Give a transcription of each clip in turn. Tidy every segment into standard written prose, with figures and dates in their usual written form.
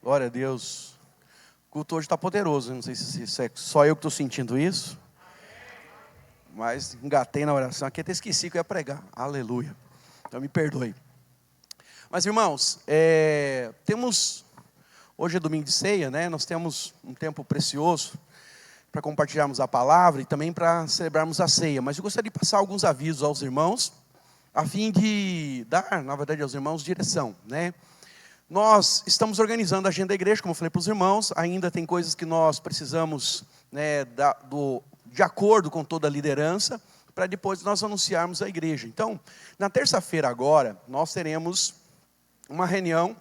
Glória a Deus. O culto hoje está poderoso. Não sei se é só eu que estou sentindo isso. Mas engatei na oração aqui, até esqueci que eu ia pregar. Aleluia. Então me perdoe. Mas irmãos, hoje é domingo de ceia, né? Nós temos um tempo precioso para compartilharmos a palavra e também para celebrarmos a ceia. Mas eu gostaria de passar alguns avisos aos irmãos, a fim de dar, na verdade, aos irmãos direção, né? Nós estamos organizando a agenda da igreja, como eu falei para os irmãos. Ainda tem coisas que nós precisamos, né, de acordo com toda a liderança, para depois nós anunciarmos a igreja. Então, na terça-feira agora, nós teremos uma reunião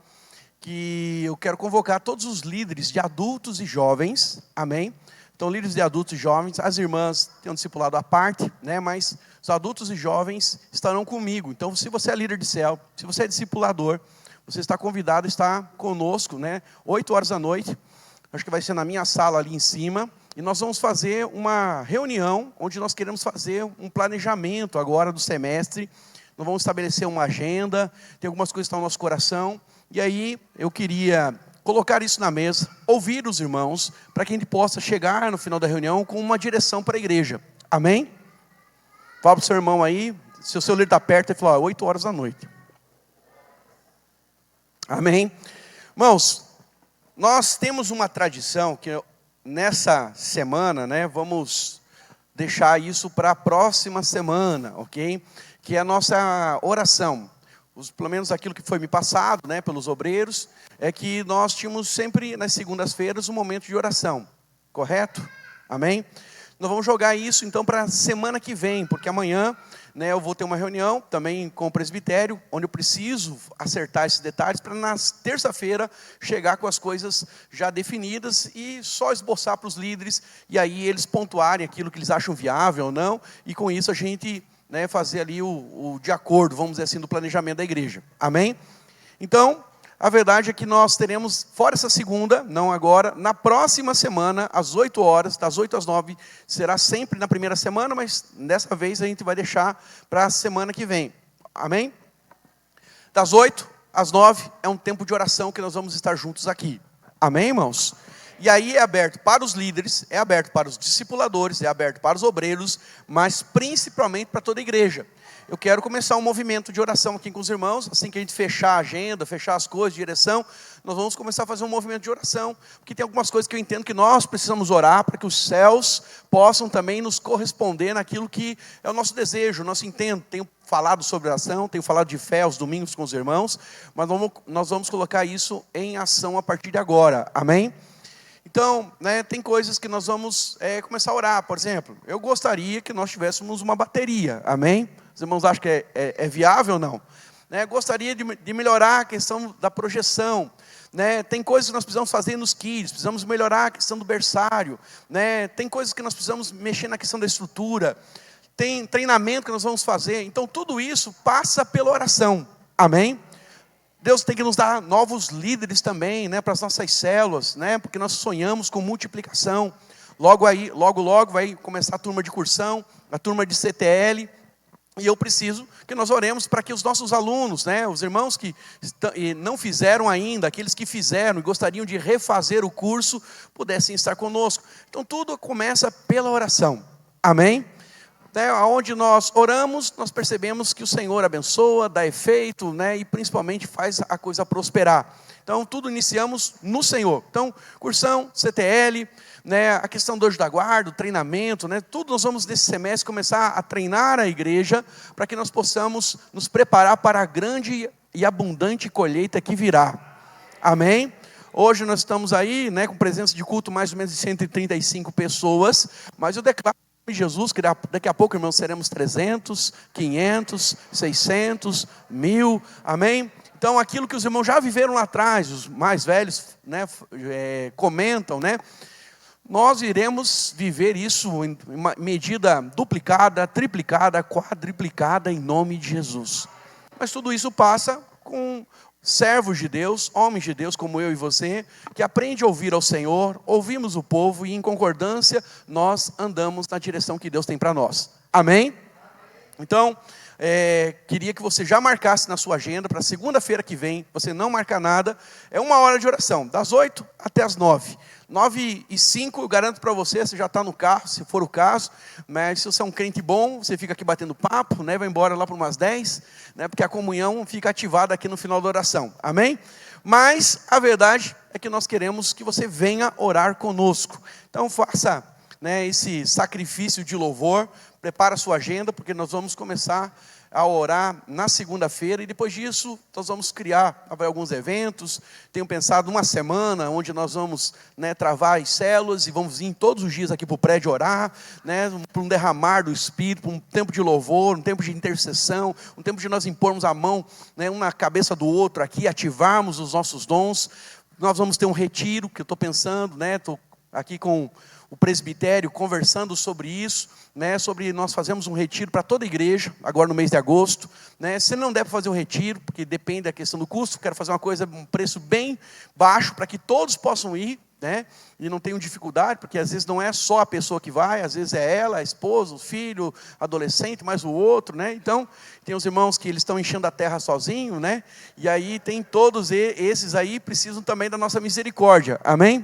que eu quero convocar todos os líderes de adultos e jovens, amém? Então, líderes de adultos e jovens, as irmãs têm um discipulado à parte, né? Mas os adultos e jovens estarão comigo. Então, se você é líder de célula, se você é discipulador, você está convidado a estar conosco, né? 8 horas da noite, acho que vai ser na minha sala ali em cima, e nós vamos fazer uma reunião, onde nós queremos fazer um planejamento agora do semestre. Nós vamos estabelecer uma agenda, tem algumas coisas que estão no nosso coração, e aí eu queria colocar isso na mesa, ouvir os irmãos, para que a gente possa chegar no final da reunião com uma direção para a igreja. Amém? Fala para o seu irmão aí, se o seu líder está perto, ele fala, 8 horas da noite. Amém? Irmãos, nós temos uma tradição que nessa semana, né, vamos deixar isso para a próxima semana, ok? Que é a nossa oração. Pelo menos aquilo que foi me passado, né, pelos obreiros, é que nós tínhamos sempre nas segundas-feiras um momento de oração, correto? Amém? Nós vamos jogar isso então para a semana que vem, porque amanhã, né, eu vou ter uma reunião também com o presbitério, onde eu preciso acertar esses detalhes para na terça-feira chegar com as coisas já definidas e só esboçar para os líderes, e aí eles pontuarem aquilo que eles acham viável ou não, e com isso a gente, né, fazer ali o de acordo, vamos dizer assim, do planejamento da igreja. Amém? Então, a verdade é que nós teremos, fora essa segunda, não agora, na próxima semana, às 8 horas, das 8 às 9, será sempre na primeira semana, mas dessa vez a gente vai deixar para a semana que vem. Amém? Das 8 às 9 é um tempo de oração que nós vamos estar juntos aqui. Amém, irmãos? E aí é aberto para os líderes, é aberto para os discipuladores, é aberto para os obreiros, mas principalmente para toda a igreja. Eu quero começar um movimento de oração aqui com os irmãos, assim que a gente fechar a agenda, fechar as coisas de direção, nós vamos começar a fazer um movimento de oração, porque tem algumas coisas que eu entendo que nós precisamos orar, para que os céus possam também nos corresponder naquilo que é o nosso desejo, o nosso intento. Tenho falado sobre oração, tenho falado de fé aos domingos com os irmãos, mas nós vamos colocar isso em ação a partir de agora, amém? Então, né, tem coisas que nós vamos começar a orar. Por exemplo, eu gostaria que nós tivéssemos uma bateria, amém? Os irmãos acham que é viável ou não? Né, gostaria de melhorar a questão da projeção. Né, tem coisas que nós precisamos fazer nos kids, precisamos melhorar a questão do berçário. Né, tem coisas que nós precisamos mexer na questão da estrutura. Tem treinamento que nós vamos fazer. Então, tudo isso passa pela oração, amém? Deus tem que nos dar novos líderes também, né, para as nossas células, né, porque nós sonhamos com multiplicação. Logo vai começar a turma de cursão, a turma de CTL, e eu preciso que nós oremos para que os nossos alunos, né, os irmãos que não fizeram ainda, aqueles que fizeram e gostariam de refazer o curso, pudessem estar conosco. Então tudo começa pela oração, amém? Onde nós oramos, nós percebemos que o Senhor abençoa, dá efeito, né, e principalmente faz a coisa prosperar. Então, tudo iniciamos no Senhor. Então, cursão, CTL, né, a questão do anjo da guarda, o treinamento, né, tudo nós vamos nesse semestre começar a treinar a igreja, para que nós possamos nos preparar para a grande e abundante colheita que virá. Amém? Hoje nós estamos aí, né, com presença de culto mais ou menos de 135 pessoas, mas eu declaro em Jesus que daqui a pouco, irmãos, seremos 300, 500, 600, 1000, amém? Então, aquilo que os irmãos já viveram lá atrás, os mais velhos, né, comentam, né? Nós iremos viver isso em uma medida duplicada, triplicada, quadriplicada em nome de Jesus. Mas tudo isso passa com servos de Deus, homens de Deus como eu e você, que aprende a ouvir ao Senhor, ouvimos o povo e em concordância nós andamos na direção que Deus tem para nós. Amém? Então, queria que você já marcasse na sua agenda, para segunda-feira que vem, você não marcar nada, é 1 hora de oração, das 8 até as 9. 9h05, eu garanto para você, você já está no carro, se for o caso, mas se você é um crente bom, você fica aqui batendo papo, né, vai embora lá por umas 10, né, porque a comunhão fica ativada aqui no final da oração, amém? Mas a verdade é que nós queremos que você venha orar conosco, então faça, né, esse sacrifício de louvor, prepara a sua agenda, porque nós vamos começar a orar na segunda-feira, e depois disso nós vamos criar alguns eventos. Tenho pensado uma semana, onde nós vamos, né, travar as células, e vamos vir todos os dias aqui para o prédio orar, né, para um derramar do Espírito, para um tempo de louvor, um tempo de intercessão, um tempo de nós impormos a mão, né, um na cabeça do outro aqui, ativarmos os nossos dons. Nós vamos ter um retiro, que eu estou pensando, né, estou aqui com o presbitério conversando sobre isso, né, sobre nós fazemos um retiro para toda a igreja, agora no mês de agosto, né, se não der para fazer o retiro, porque depende da questão do custo, quero fazer uma coisa, um preço bem baixo, para que todos possam ir, né, e não tenham dificuldade, porque às vezes não é só a pessoa que vai, às vezes é ela, a esposa, o filho, adolescente, mais o outro, né, então, tem os irmãos que eles estão enchendo a terra sozinhos, né, e aí tem todos esses aí, precisam também da nossa misericórdia, amém?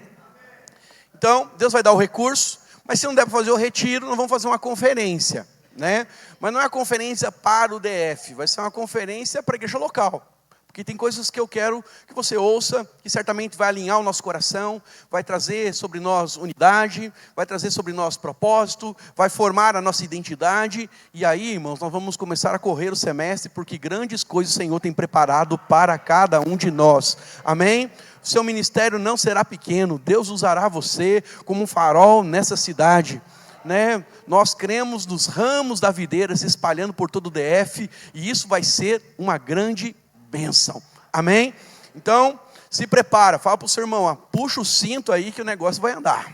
Então, Deus vai dar o recurso, mas se não der para fazer o retiro, nós vamos fazer uma conferência, né? Mas não é uma conferência para o DF, vai ser uma conferência para a igreja local. Porque tem coisas que eu quero que você ouça, que certamente vai alinhar o nosso coração, vai trazer sobre nós unidade, vai trazer sobre nós propósito, vai formar a nossa identidade. E aí, irmãos, nós vamos começar a correr o semestre, porque grandes coisas o Senhor tem preparado para cada um de nós. Amém? O seu ministério não será pequeno, Deus usará você como um farol nessa cidade, né? Nós cremos nos ramos da videira se espalhando por todo o DF, e isso vai ser uma grande bênção, amém? Então, se prepara, fala para o seu irmão, puxa o cinto aí que o negócio vai andar,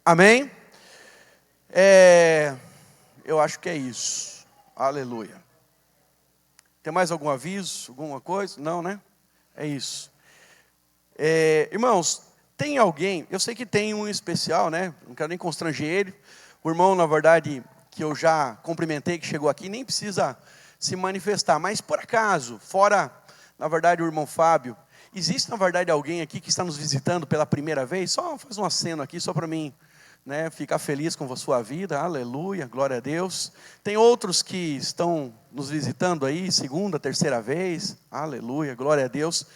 amém? Eu acho que é isso, aleluia. Tem mais algum aviso, alguma coisa? Não, né? É isso. Irmãos, tem alguém, eu sei que tem um especial, né? Não quero nem constranger ele. O irmão, na verdade, que eu já cumprimentei, que chegou aqui, nem precisa se manifestar. Mas, por acaso, fora, na verdade, o irmão Fábio, existe, na verdade, alguém aqui que está nos visitando pela primeira vez? Só faz um aceno aqui, só para mim, né, ficar feliz com a sua vida, aleluia, glória a Deus. Tem outros que estão nos visitando aí, segunda, terceira vez, aleluia, glória a Deus.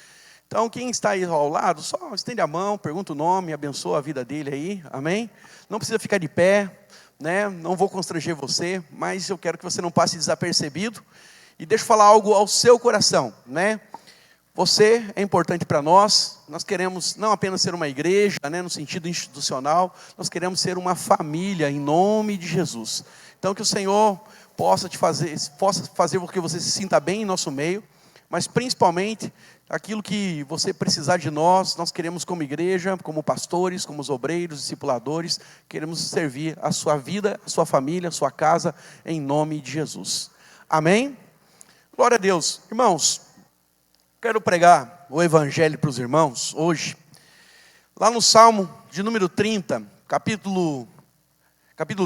Então, quem está aí ao lado, só estende a mão, pergunta o nome, abençoa a vida dele aí, amém? Não precisa ficar de pé, né? Não vou constranger você, mas eu quero que você não passe desapercebido. E deixa eu falar algo ao seu coração, né? Você é importante para nós queremos não apenas ser uma igreja, né, no sentido institucional, nós queremos ser uma família em nome de Jesus. Então que o Senhor possa fazer com que você se sinta bem em nosso meio, mas principalmente aquilo que você precisar de nós queremos como igreja, como pastores, como os obreiros, discipuladores, queremos servir a sua vida, a sua família, a sua casa, em nome de Jesus. Amém? Glória a Deus. Irmãos, quero pregar o evangelho para os irmãos hoje, lá no Salmo de número 30, capítulo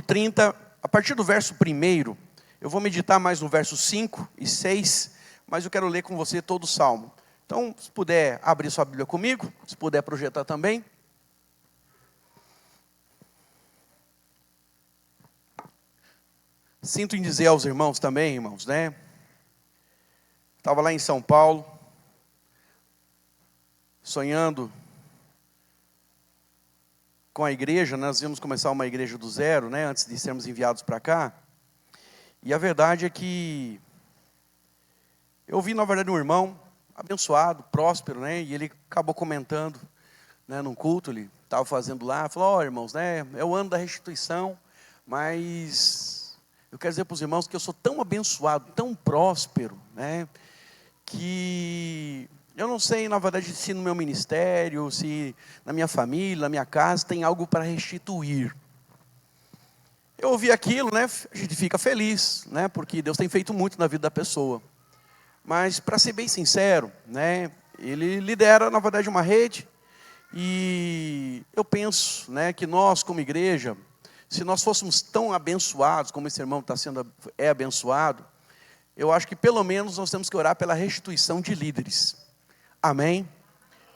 30, a partir do verso 1, eu vou meditar mais no verso 5 e 6, mas eu quero ler com você todo o Salmo. Então, se puder abrir sua Bíblia comigo, se puder projetar também. Sinto em dizer aos irmãos também, irmãos, né? Estava lá em São Paulo, sonhando com a igreja, nós íamos começar uma igreja do zero, né, antes de sermos enviados para cá. E a verdade é que eu vi, na verdade, um irmão abençoado, próspero, né, e ele acabou comentando, né, num culto, ele estava fazendo lá, falou, irmãos, né, é o ano da restituição, mas eu quero dizer para os irmãos que eu sou tão abençoado, tão próspero, né, que eu não sei, na verdade, se no meu ministério, se na minha família, na minha casa, tem algo para restituir. Eu ouvi aquilo, né? A gente fica feliz, né? Porque Deus tem feito muito na vida da pessoa. Mas, para ser bem sincero, né? Ele lidera, na verdade, uma rede. E eu penso, né, que nós, como igreja, se nós fôssemos tão abençoados, como esse irmão é abençoado, eu acho que pelo menos nós temos que orar pela restituição de líderes. Amém?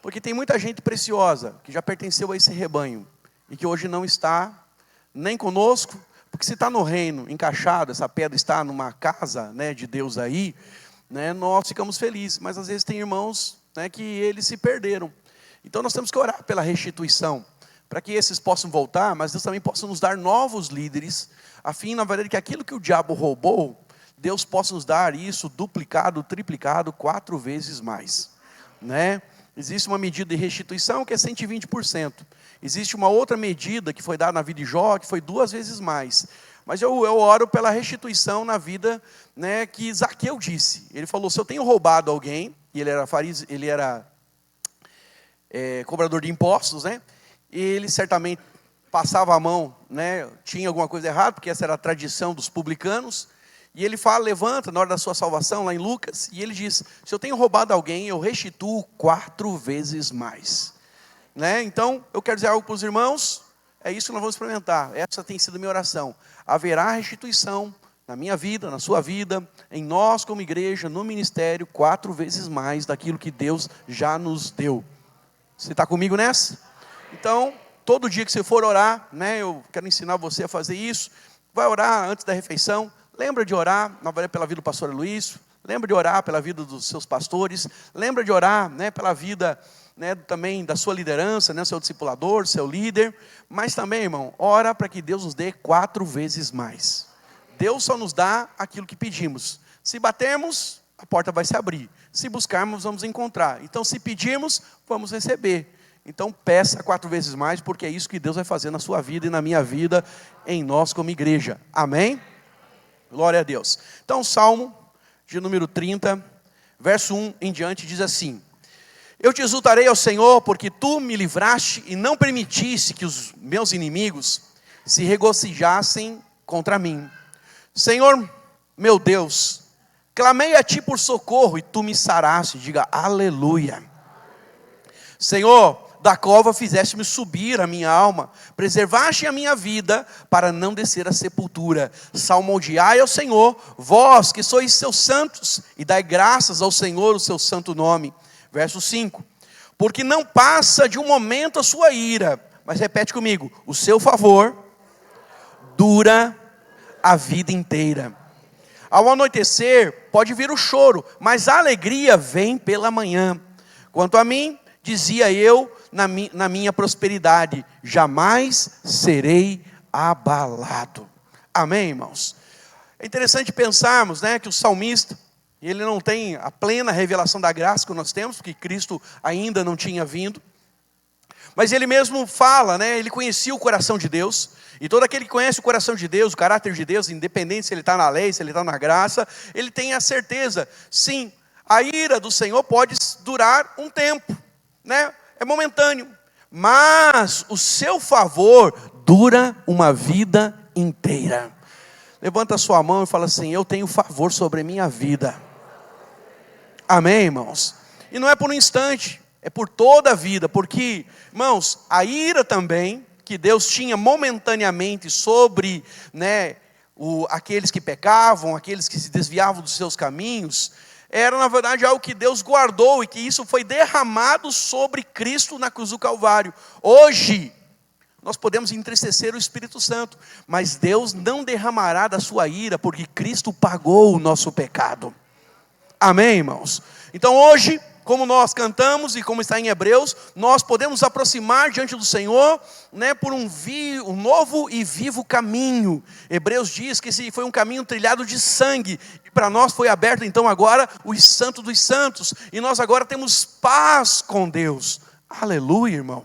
Porque tem muita gente preciosa, que já pertenceu a esse rebanho, e que hoje não está nem conosco, porque se está no reino, encaixado, essa pedra está numa casa, né, de Deus aí, né, nós ficamos felizes. Mas às vezes tem irmãos, né, que eles se perderam. Então nós temos que orar pela restituição, para que esses possam voltar, mas Deus também possa nos dar novos líderes, a fim, na verdade, que aquilo que o diabo roubou, Deus possa nos dar isso duplicado, triplicado, 4 vezes mais, né? Existe uma medida de restituição que é 120%. Existe uma outra medida que foi dada na vida de Jó, que foi 2 vezes mais. Mas eu oro pela restituição na vida, né, que Zaqueu disse. Ele falou, se eu tenho roubado alguém, e ele era cobrador de impostos, né? Ele certamente passava a mão, né, tinha alguma coisa errada, porque essa era a tradição dos publicanos. E ele fala, levanta na hora da sua salvação, lá em Lucas, e ele diz, se eu tenho roubado alguém, eu restituo 4 vezes mais. Né? Então, eu quero dizer algo para os irmãos, é isso que nós vamos experimentar, essa tem sido a minha oração. Haverá restituição na minha vida, na sua vida, em nós como igreja, no ministério, 4 vezes mais daquilo que Deus já nos deu. Você está comigo nessa? Então, todo dia que você for orar, né, eu quero ensinar você a fazer isso, vai orar antes da refeição. Lembra de orar, na verdade, pela vida do pastor Luiz. Lembra de orar pela vida dos seus pastores. Lembra de orar, né, pela vida, né, também da sua liderança, né, seu discipulador, seu líder. Mas também, irmão, ora para que Deus nos dê 4 vezes mais. Deus só nos dá aquilo que pedimos. Se batermos, a porta vai se abrir. Se buscarmos, vamos encontrar. Então, se pedirmos, vamos receber. Então, peça 4 vezes mais, porque é isso que Deus vai fazer na sua vida e na minha vida, em nós como igreja. Amém? Glória a Deus. Então, Salmo de número 30, verso 1 em diante, diz assim: eu te exultarei ao Senhor, porque tu me livraste e não permitiste que os meus inimigos se regozijassem contra mim. Senhor, meu Deus, clamei a ti por socorro e tu me saraste. Diga aleluia. Senhor, da cova fizeste-me subir a minha alma, preservaste a minha vida para não descer à sepultura. Salmodiai ao Senhor, vós que sois seus santos, e dai graças ao Senhor o seu santo nome. Verso 5, porque não passa de um momento a sua ira, mas repete comigo, o seu favor dura a vida inteira. Ao anoitecer pode vir o choro, mas a alegria vem pela manhã. Quanto a mim, dizia eu na minha prosperidade, jamais serei abalado. Amém, irmãos? É interessante pensarmos, né, que o salmista, ele não tem a plena revelação da graça que nós temos, porque Cristo ainda não tinha vindo. Mas ele mesmo fala, né, ele conhecia o coração de Deus. E todo aquele que conhece o coração de Deus, o caráter de Deus, independente se ele está na lei, se ele está na graça, ele tem a certeza, sim, a ira do Senhor pode durar um tempo, né? É momentâneo, mas o seu favor dura uma vida inteira. Levanta a sua mão e fala assim, eu tenho favor sobre a minha vida. Amém, irmãos? E não é por um instante, é por toda a vida, porque, irmãos, a ira também, que Deus tinha momentaneamente sobre, né, aqueles que pecavam, aqueles que se desviavam dos seus caminhos, era na verdade algo que Deus guardou, e que isso foi derramado sobre Cristo na cruz do Calvário. Hoje, nós podemos entristecer o Espírito Santo, mas Deus não derramará da sua ira, porque Cristo pagou o nosso pecado. Amém, irmãos? Então hoje, como nós cantamos e como está em Hebreus, nós podemos nos aproximar diante do Senhor, né, por um novo e vivo caminho. Hebreus diz que esse foi um caminho trilhado de sangue, e para nós foi aberto então agora o Santo dos Santos, e nós agora temos paz com Deus. Aleluia, irmão.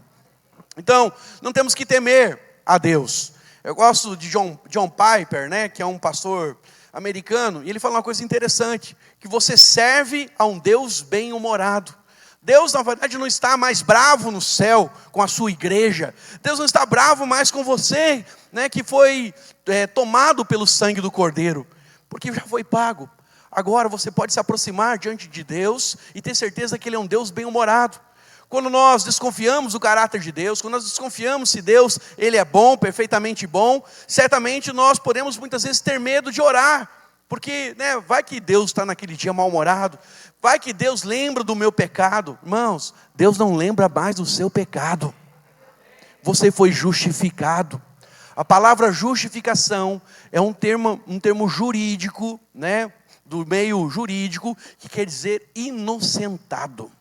Então, não temos que temer a Deus. Eu gosto de John Piper, né, que é um pastor americano, e ele fala uma coisa interessante, que você serve a um Deus bem-humorado. Deus, na verdade, não está mais bravo no céu com a sua igreja. Deus não está bravo mais com você, né, que foi tomado pelo sangue do Cordeiro, porque já foi pago. Agora você pode se aproximar diante de Deus e ter certeza que Ele é um Deus bem-humorado. quando nós desconfiamos do caráter de Deus, quando nós desconfiamos se Deus, Ele é bom, perfeitamente bom, certamente nós podemos muitas vezes ter medo de orar, porque vai que Deus está naquele dia mal-humorado, vai que Deus lembra do meu pecado. Irmãos, Deus não lembra mais do seu pecado, você foi justificado. A palavra justificação é um termo jurídico, do meio jurídico, que quer dizer inocentado.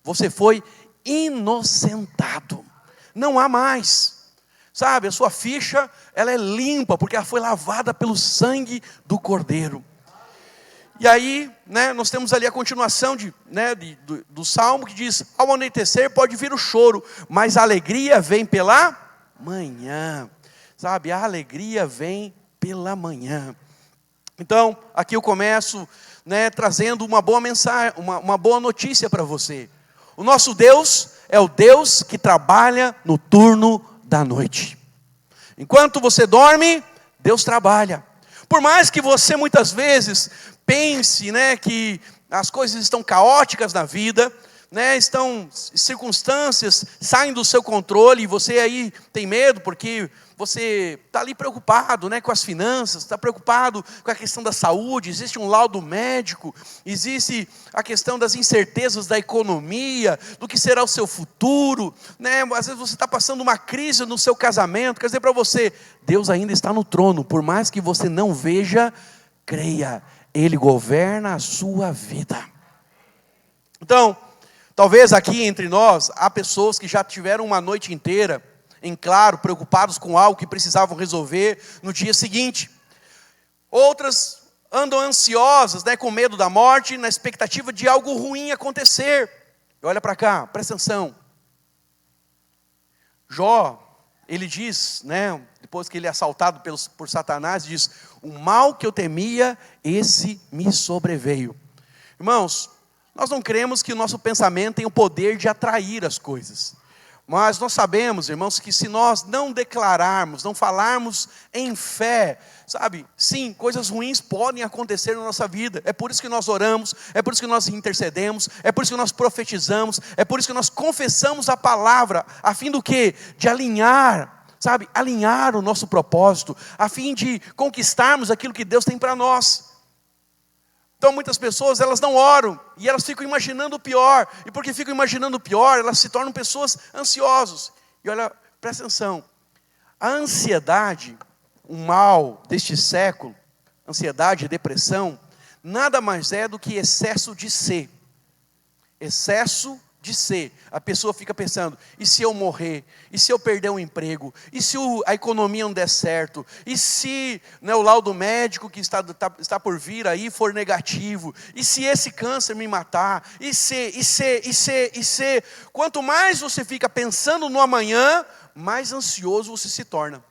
Você foi inocentado, não há mais, sabe, a sua ficha, ela é limpa, porque ela foi lavada pelo sangue do Cordeiro. E aí, nós temos ali a continuação do Salmo, que diz: ao anoitecer pode vir o choro, mas a alegria vem pela manhã. Sabe, a alegria vem pela manhã. Então, aqui eu começo, trazendo uma boa mensagem, uma boa notícia para você. O nosso Deus é o Deus que trabalha no turno da noite. Enquanto você dorme, Deus trabalha. Por mais que você muitas vezes pense, que as coisas estão caóticas na vida, circunstâncias saem do seu controle, e você aí tem medo, porque você está ali preocupado, com as finanças, está preocupado com a questão da saúde, existe um laudo médico, existe a questão das incertezas da economia, do que será o seu futuro, às vezes você está passando uma crise no seu casamento. Quer dizer para você, Deus ainda está no trono, por mais que você não veja, creia, Ele governa a sua vida. Então, talvez aqui entre nós, há pessoas que já tiveram uma noite inteira, em claro, preocupados com algo que precisavam resolver no dia seguinte. Outras andam ansiosas, com medo da morte, na expectativa de algo ruim acontecer. E olha para cá, presta atenção. Jó, ele diz, depois que ele é assaltado por Satanás, diz: o mal que eu temia, esse me sobreveio. Irmãos, nós não cremos que o nosso pensamento tem o poder de atrair as coisas. Mas nós sabemos, irmãos, que se nós não declararmos, não falarmos em fé, sabe, sim, coisas ruins podem acontecer na nossa vida. É por isso que nós oramos, é por isso que nós intercedemos, é por isso que nós profetizamos, é por isso que nós confessamos a palavra, a fim do quê? De alinhar, sabe, alinhar o nosso propósito, a fim de conquistarmos aquilo que Deus tem para nós. Então muitas pessoas, elas não oram, e elas ficam imaginando o pior, e porque ficam imaginando o pior, elas se tornam pessoas ansiosas. E olha, presta atenção, a ansiedade, o mal deste século, ansiedade e depressão, nada mais é do que excesso de ser. Excesso de ser. A pessoa fica pensando: e se eu morrer? E se eu perder um emprego? E se a economia não der certo? E se o laudo médico que está por vir aí for negativo? E se esse câncer me matar? E se? Quanto mais você fica pensando no amanhã, mais ansioso você se torna.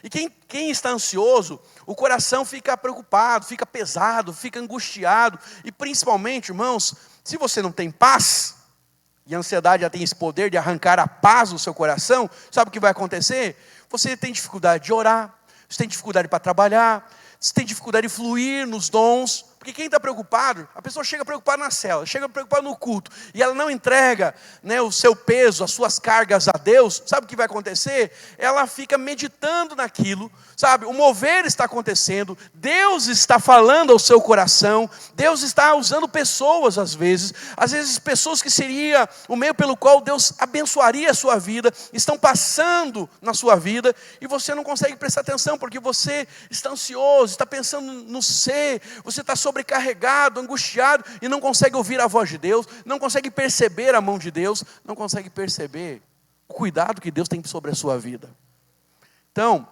E quem está ansioso, o coração fica preocupado, fica pesado, fica angustiado. E principalmente, irmãos, se você não tem paz, e a ansiedade já tem esse poder de arrancar a paz do seu coração, sabe o que vai acontecer? Você tem dificuldade de orar, você tem dificuldade para trabalhar, você tem dificuldade de fluir nos dons. Porque quem está preocupado, a pessoa chega preocupada na célula, chega preocupada no culto, e ela não entrega o seu peso, as suas cargas a Deus, sabe o que vai acontecer? Ela fica meditando naquilo, sabe? O mover está acontecendo, Deus está falando ao seu coração, Deus está usando pessoas às vezes pessoas que seria o meio pelo qual Deus abençoaria a sua vida, estão passando na sua vida, e você não consegue prestar atenção, porque você está ansioso, está pensando no ser, você está sobrecarregado, angustiado, e não consegue ouvir a voz de Deus, não consegue perceber a mão de Deus, não consegue perceber o cuidado que Deus tem sobre a sua vida. Então,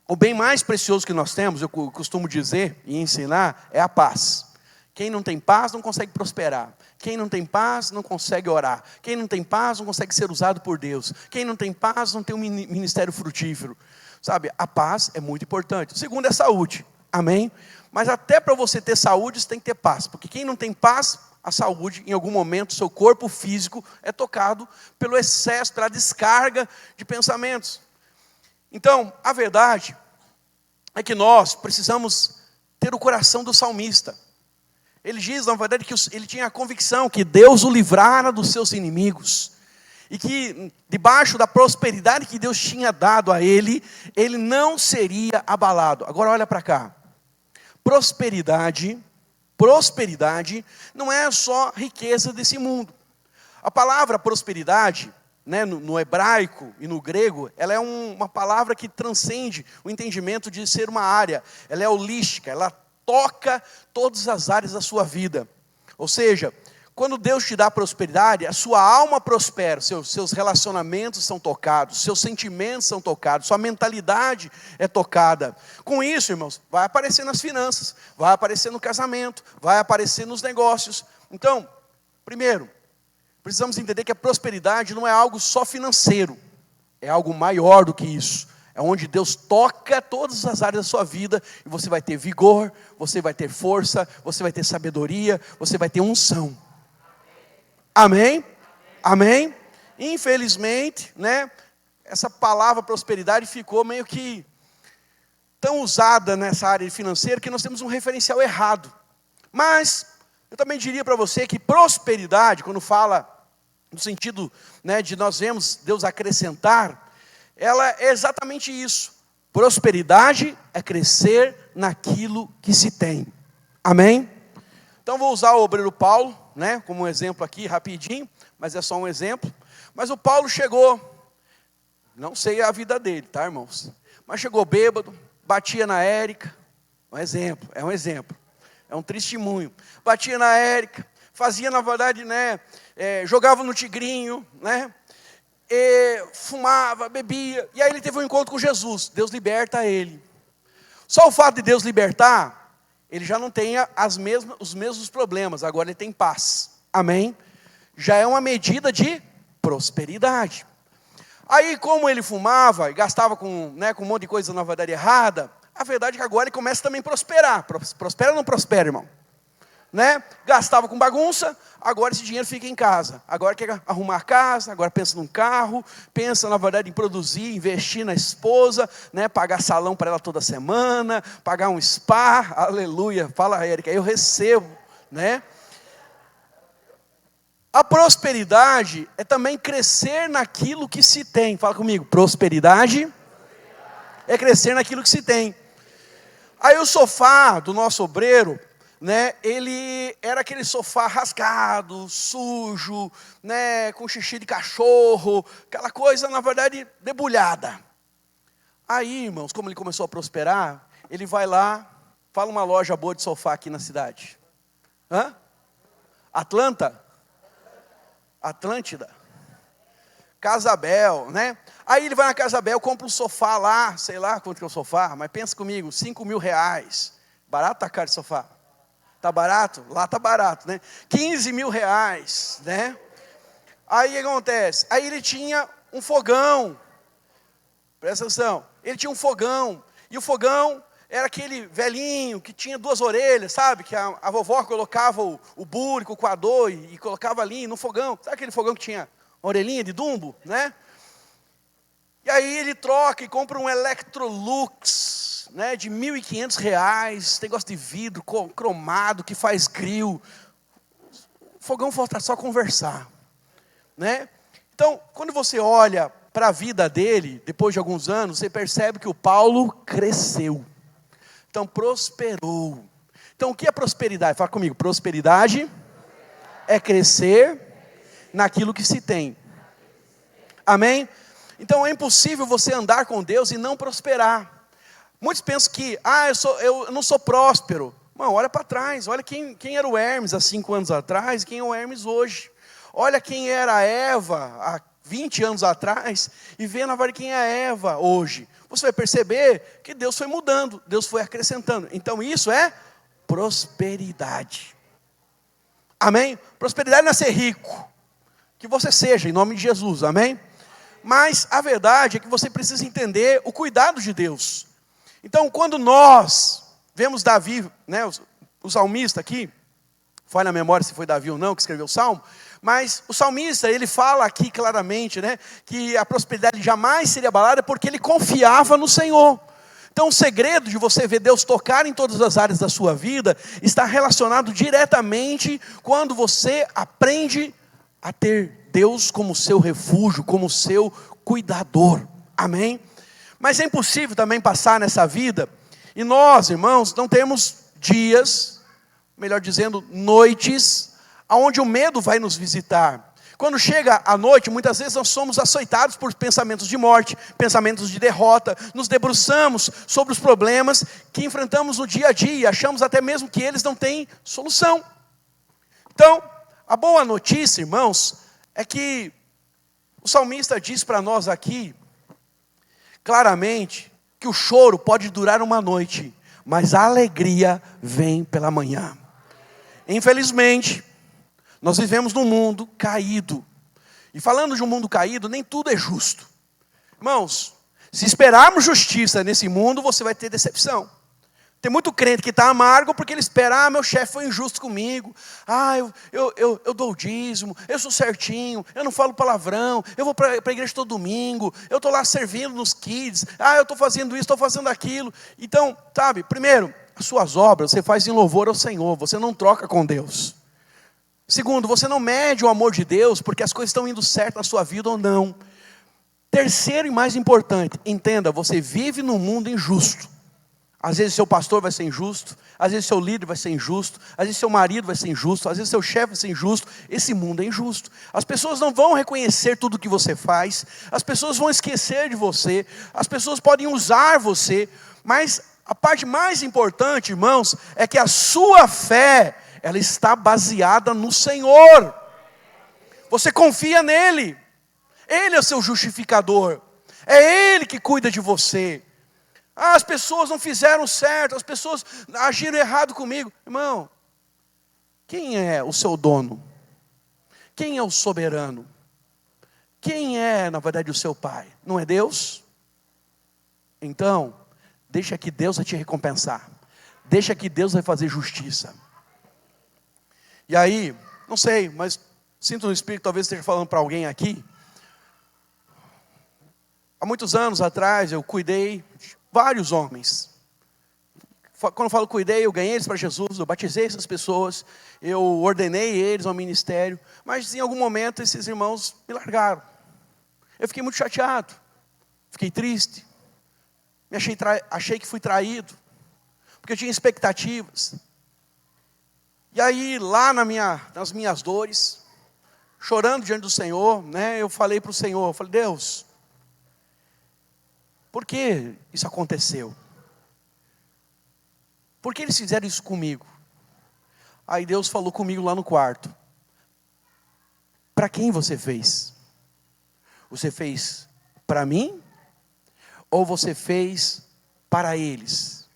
o bem mais precioso que nós temos, eu costumo dizer e ensinar, é a paz. Quem não tem paz não consegue prosperar. Quem não tem paz não consegue orar. Quem não tem paz não consegue ser usado por Deus. Quem não tem paz não tem um ministério frutífero. Sabe, a paz é muito importante. O segundo é saúde. Amém? Mas até para você ter saúde, você tem que ter paz. Porque quem não tem paz, a saúde, em algum momento, seu corpo físico é tocado pelo excesso, pela descarga de pensamentos. Então, a verdade é que nós precisamos ter o coração do salmista. Ele diz, na verdade, que ele tinha a convicção que Deus o livrara dos seus inimigos. E que debaixo da prosperidade que Deus tinha dado a ele, ele não seria abalado. Agora olha para cá. Prosperidade não é só riqueza desse mundo. A palavra prosperidade, né, no hebraico e no grego, ela é uma palavra que transcende o entendimento de ser uma área. Ela é holística, ela toca todas as áreas da sua vida. Ou seja, quando Deus te dá prosperidade, a sua alma prospera, seus relacionamentos são tocados, seus sentimentos são tocados, sua mentalidade é tocada. Com isso, irmãos, vai aparecer nas finanças, vai aparecer no casamento, vai aparecer nos negócios. Então, primeiro, precisamos entender que a prosperidade não é algo só financeiro, é algo maior do que isso. É onde Deus toca todas as áreas da sua vida, e você vai ter vigor, você vai ter força, você vai ter sabedoria, você vai ter unção. Amém? Amém? Infelizmente, né, essa palavra prosperidade ficou meio que tão usada nessa área financeira que nós temos um referencial errado. Mas eu também diria para você que prosperidade, quando fala no sentido, né, de nós vemos Deus acrescentar, ela é exatamente isso. Prosperidade é crescer naquilo que se tem. Amém? Então vou usar o obreiro Paulo, né, como um exemplo aqui, rapidinho, mas é só um exemplo. Mas o Paulo chegou, não sei a vida dele, tá, irmãos? Mas chegou bêbado, batia na Érica, é um exemplo, é um testemunho. Batia na Érica, fazia na verdade, né, jogava no tigrinho, né, fumava, bebia, e aí ele teve um encontro com Jesus, Deus liberta ele. Só o fato de Deus libertar, ele já não tem os mesmos problemas, agora ele tem paz, amém? Já é uma medida de prosperidade. Aí como ele fumava e gastava com um monte de coisa na verdade errada, a verdade é que agora ele começa também a prosperar. Prospera ou não prospera, irmão? Né? Gastava com bagunça, agora esse dinheiro fica em casa. Agora quer arrumar a casa, agora pensa num carro, pensa na verdade em produzir, investir na esposa, né? Pagar salão para ela toda semana, pagar um spa, aleluia, fala Érica, eu recebo, né? A prosperidade é também crescer naquilo que se tem. Fala comigo, prosperidade é crescer naquilo que se tem. Aí o sofá do nosso obreiro, né, ele era aquele sofá rasgado, sujo, né, com xixi de cachorro, aquela coisa, na verdade, debulhada. Aí, irmãos, como ele começou a prosperar, ele vai lá, fala uma loja boa de sofá aqui na cidade. Atlântida, Casabel, né? Aí ele vai na Casabel, compra um sofá lá, sei lá quanto que é o sofá, mas pensa comigo, 5 mil reais. Barato tá caro de sofá? Tá barato? Lá tá barato, né? 15 mil reais, né? Aí o que acontece? Aí ele tinha um fogão, presta atenção, ele tinha um fogão, e o fogão era aquele velhinho que tinha 2 orelhas, sabe? Que a vovó colocava o búrico, o coador e colocava ali no fogão. Sabe aquele fogão que tinha uma orelhinha de Dumbo, né? E aí ele troca e compra um Electrolux, né, de R$1.500, negócio de vidro, cromado, que faz grill. O fogão falta só conversar, né? Então, quando você olha para a vida dele, depois de alguns anos, você percebe que o Paulo cresceu. Então, prosperou. Então, o que é prosperidade? Fala comigo, prosperidade é crescer naquilo que se tem. Amém? Então, é impossível você andar com Deus e não prosperar. Muitos pensam que, eu não sou próspero. Mano, olha para trás, olha quem era o Hermes há 5 anos atrás e quem é o Hermes hoje. Olha quem era a Eva há 20 anos atrás e vê na verdade quem é a Eva hoje. Você vai perceber que Deus foi mudando, Deus foi acrescentando. Então isso é prosperidade. Amém? Prosperidade não é ser rico. Que você seja, em nome de Jesus, amém? Mas a verdade é que você precisa entender o cuidado de Deus. Então quando nós vemos Davi, né, o salmista aqui, falha a memória se foi Davi ou não que escreveu o salmo, mas o salmista, ele fala aqui claramente, né, que a prosperidade jamais seria abalada porque ele confiava no Senhor. Então o segredo de você ver Deus tocar em todas as áreas da sua vida está relacionado diretamente quando você aprende a ter Deus como seu refúgio, como seu cuidador. Amém? Mas é impossível também passar nessa vida, e nós, irmãos, não temos dias, melhor dizendo, noites, onde o medo vai nos visitar. Quando chega a noite, muitas vezes nós somos açoitados por pensamentos de morte, pensamentos de derrota, nos debruçamos sobre os problemas que enfrentamos no dia a dia, achamos até mesmo que eles não têm solução. Então, a boa notícia, irmãos, é que o salmista diz para nós aqui, claramente, que o choro pode durar uma noite, mas a alegria vem pela manhã. Infelizmente, nós vivemos num mundo caído. E falando de um mundo caído, nem tudo é justo. Irmãos, se esperarmos justiça nesse mundo, você vai ter decepção. Tem muito crente que está amargo porque ele espera, meu chefe foi injusto comigo. Eu dou o dízimo, eu sou certinho, eu não falo palavrão, eu vou para a igreja todo domingo, eu estou lá servindo nos kids, eu estou fazendo isso, estou fazendo aquilo. Então, sabe, primeiro, as suas obras você faz em louvor ao Senhor, você não troca com Deus. Segundo, você não mede o amor de Deus porque as coisas estão indo certo na sua vida ou não. Terceiro e mais importante, entenda, você vive num mundo injusto. Às vezes seu pastor vai ser injusto, às vezes seu líder vai ser injusto, às vezes seu marido vai ser injusto, às vezes seu chefe vai ser injusto. Esse mundo é injusto. As pessoas não vão reconhecer tudo que você faz, as pessoas vão esquecer de você, as pessoas podem usar você, mas a parte mais importante, irmãos, é que a sua fé, ela está baseada no Senhor. Você confia nele. Ele é o seu justificador. É Ele que cuida de você. As pessoas não fizeram certo, as pessoas agiram errado comigo. Irmão, quem é o seu dono? Quem é o soberano? Quem é, na verdade, o seu pai? Não é Deus? Então, deixa que Deus vai te recompensar. Deixa que Deus vai fazer justiça. E aí, não sei, mas sinto no Espírito, talvez esteja falando para alguém aqui. Há muitos anos atrás, eu cuidei de vários homens. Quando eu falo cuidei, eu ganhei eles para Jesus, eu batizei essas pessoas, eu ordenei eles ao ministério, mas em algum momento esses irmãos me largaram. Eu fiquei muito chateado, fiquei triste, achei que fui traído, porque eu tinha expectativas. E aí, lá nas minhas dores, chorando diante do Senhor, né, eu falei para o Senhor, eu falei, Deus, por que isso aconteceu? Por que eles fizeram isso comigo? Aí Deus falou comigo lá no quarto, para quem você fez? Você fez para mim? Ou você fez para eles?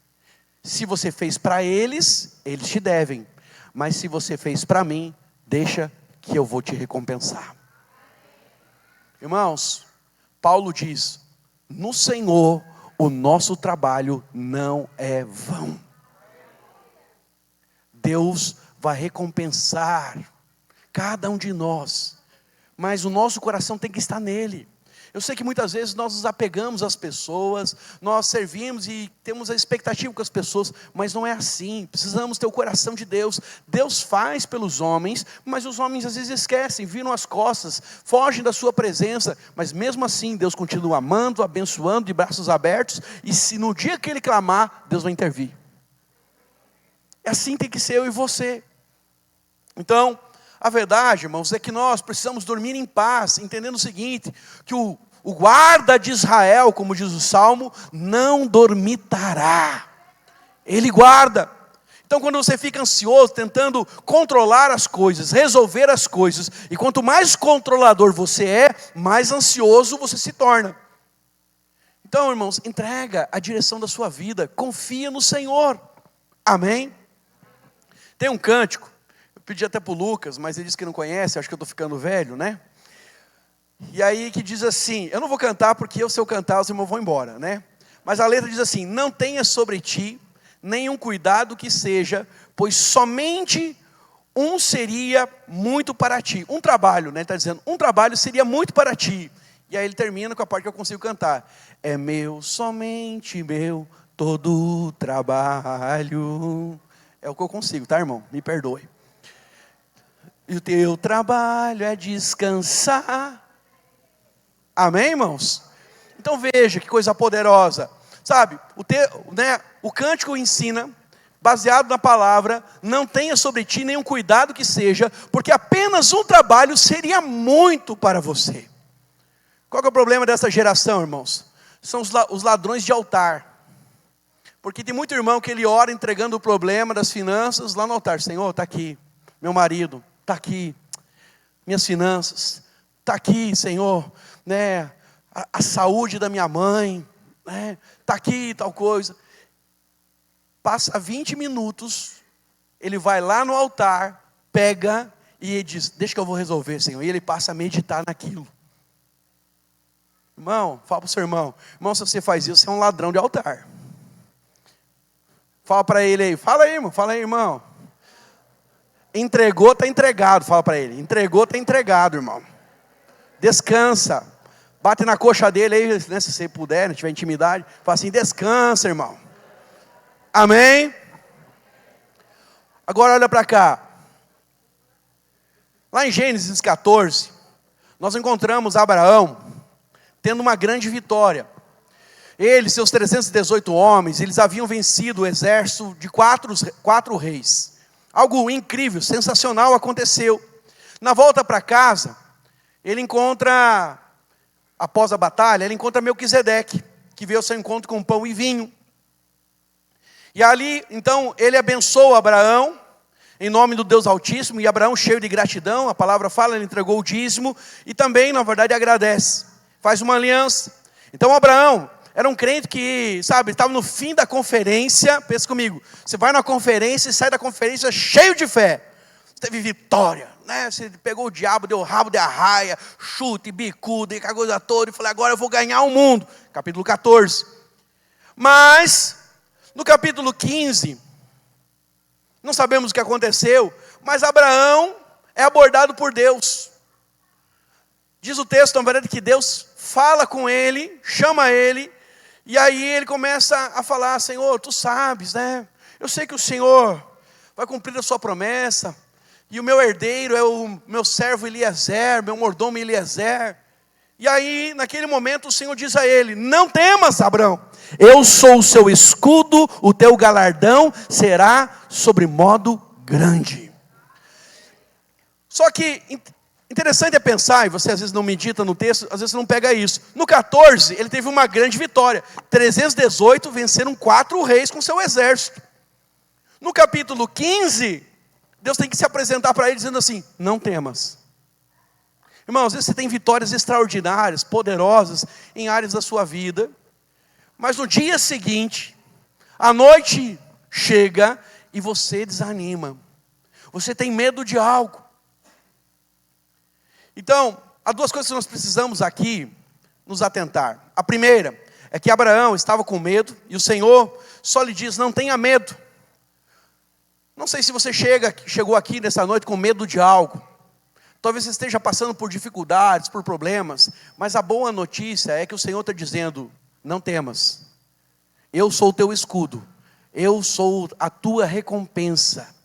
Se você fez para eles, eles te devem. Mas se você fez para mim, deixa que eu vou te recompensar. Irmãos, Paulo diz, no Senhor o nosso trabalho não é vão. Deus vai recompensar cada um de nós, mas o nosso coração tem que estar nele. Eu sei que muitas vezes nós nos apegamos às pessoas, nós servimos e temos a expectativa com as pessoas, mas não é assim. Precisamos ter o coração de Deus. Deus faz pelos homens, mas os homens às vezes esquecem, viram as costas, fogem da sua presença, mas mesmo assim Deus continua amando, abençoando, de braços abertos, e se no dia que Ele clamar, Deus vai intervir. Assim tem que ser eu e você. Então, a verdade, irmãos, é que nós precisamos dormir em paz, entendendo o seguinte, que o guarda de Israel, como diz o Salmo, não dormitará. Ele guarda. Então quando você fica ansioso, tentando controlar as coisas, resolver as coisas, e quanto mais controlador você é, mais ansioso você se torna. Então, irmãos, entrega a direção da sua vida, confia no Senhor. Amém? Tem um cântico, eu pedi até para o Lucas, mas ele disse que não conhece, acho que eu estou ficando velho, né? E aí que diz assim, eu não vou cantar porque se eu cantar os irmãos vão embora, né? Mas a letra diz assim, não tenha sobre ti nenhum cuidado que seja, pois somente um seria muito para ti. Um trabalho, né? Ele está dizendo, um trabalho seria muito para ti. E aí ele termina com a parte que eu consigo cantar. É meu, somente meu, todo trabalho. É o que eu consigo, tá, irmão? Me perdoe. E o teu trabalho é descansar. Amém, irmãos? Então veja que coisa poderosa. Sabe, o cântico ensina, baseado na palavra, não tenha sobre ti nenhum cuidado que seja, porque apenas um trabalho seria muito para você. Qual que é o problema dessa geração, irmãos? São os ladrões de altar. Porque tem muito irmão que ele ora entregando o problema das finanças lá no altar. Senhor, está aqui, meu marido, está aqui, minhas finanças, está aqui, Senhor, né, a saúde da minha mãe, né, está aqui tal coisa. Passa 20 minutos, ele vai lá no altar, pega e ele diz, deixa que eu vou resolver, Senhor. E ele passa a meditar naquilo. Irmão, fala para o seu irmão, se você faz isso, você é um ladrão de altar. Fala para ele aí, fala aí, irmão. Entregou, está entregado, fala para ele. Entregou, está entregado, irmão. Descansa. Bate na coxa dele aí, né, se você puder, se tiver intimidade. Fala assim, descansa, irmão. Amém? Agora olha para cá. Lá em Gênesis 14, nós encontramos Abraão tendo uma grande vitória. Ele, seus 318 homens, eles haviam vencido o exército de quatro reis. Algo incrível, sensacional aconteceu. Na volta para casa, ele encontra, após a batalha, ele encontra Melquisedeque, que veio ao seu encontro com pão e vinho. E ali, então, ele abençoa Abraão, em nome do Deus Altíssimo, e Abraão, cheio de gratidão, a palavra fala, ele entregou o dízimo, e também, na verdade, agradece. Faz uma aliança. Então, Abraão era um crente que, sabe, estava no fim da conferência. Pensa comigo, você vai na conferência e sai da conferência cheio de fé. Você teve vitória, né? Você pegou o diabo, deu rabo de arraia, chute, bicudo, e coisa toda, e falou, agora eu vou ganhar o mundo. Capítulo 14. Mas, no capítulo 15, não sabemos o que aconteceu, mas Abraão é abordado por Deus. Diz o texto, na verdade, que Deus fala com ele, chama ele, e aí ele começa a falar, Senhor, tu sabes, né? Eu sei que o Senhor vai cumprir a sua promessa, e o meu herdeiro é o meu servo Eliezer, meu mordomo Eliezer. E aí, naquele momento, o Senhor diz a ele, não temas, Abraão, eu sou o seu escudo, o teu galardão será sobremodo grande. Só que interessante é pensar, e você às vezes não medita no texto, às vezes você não pega isso. No 14, ele teve uma grande vitória. 318 venceram 4 reis com seu exército. No capítulo 15, Deus tem que se apresentar para ele dizendo assim, não temas. Irmão, às vezes você tem vitórias extraordinárias, poderosas, em áreas da sua vida. Mas no dia seguinte, a noite chega e você desanima. Você tem medo de algo. Então, há 2 coisas que nós precisamos aqui nos atentar. A primeira é que Abraão estava com medo e o Senhor só lhe diz, não tenha medo. Não sei se você chegou aqui nessa noite com medo de algo. Talvez você esteja passando por dificuldades, por problemas, mas a boa notícia é que o Senhor está dizendo, não temas. Eu sou o teu escudo, eu sou a tua recompensa,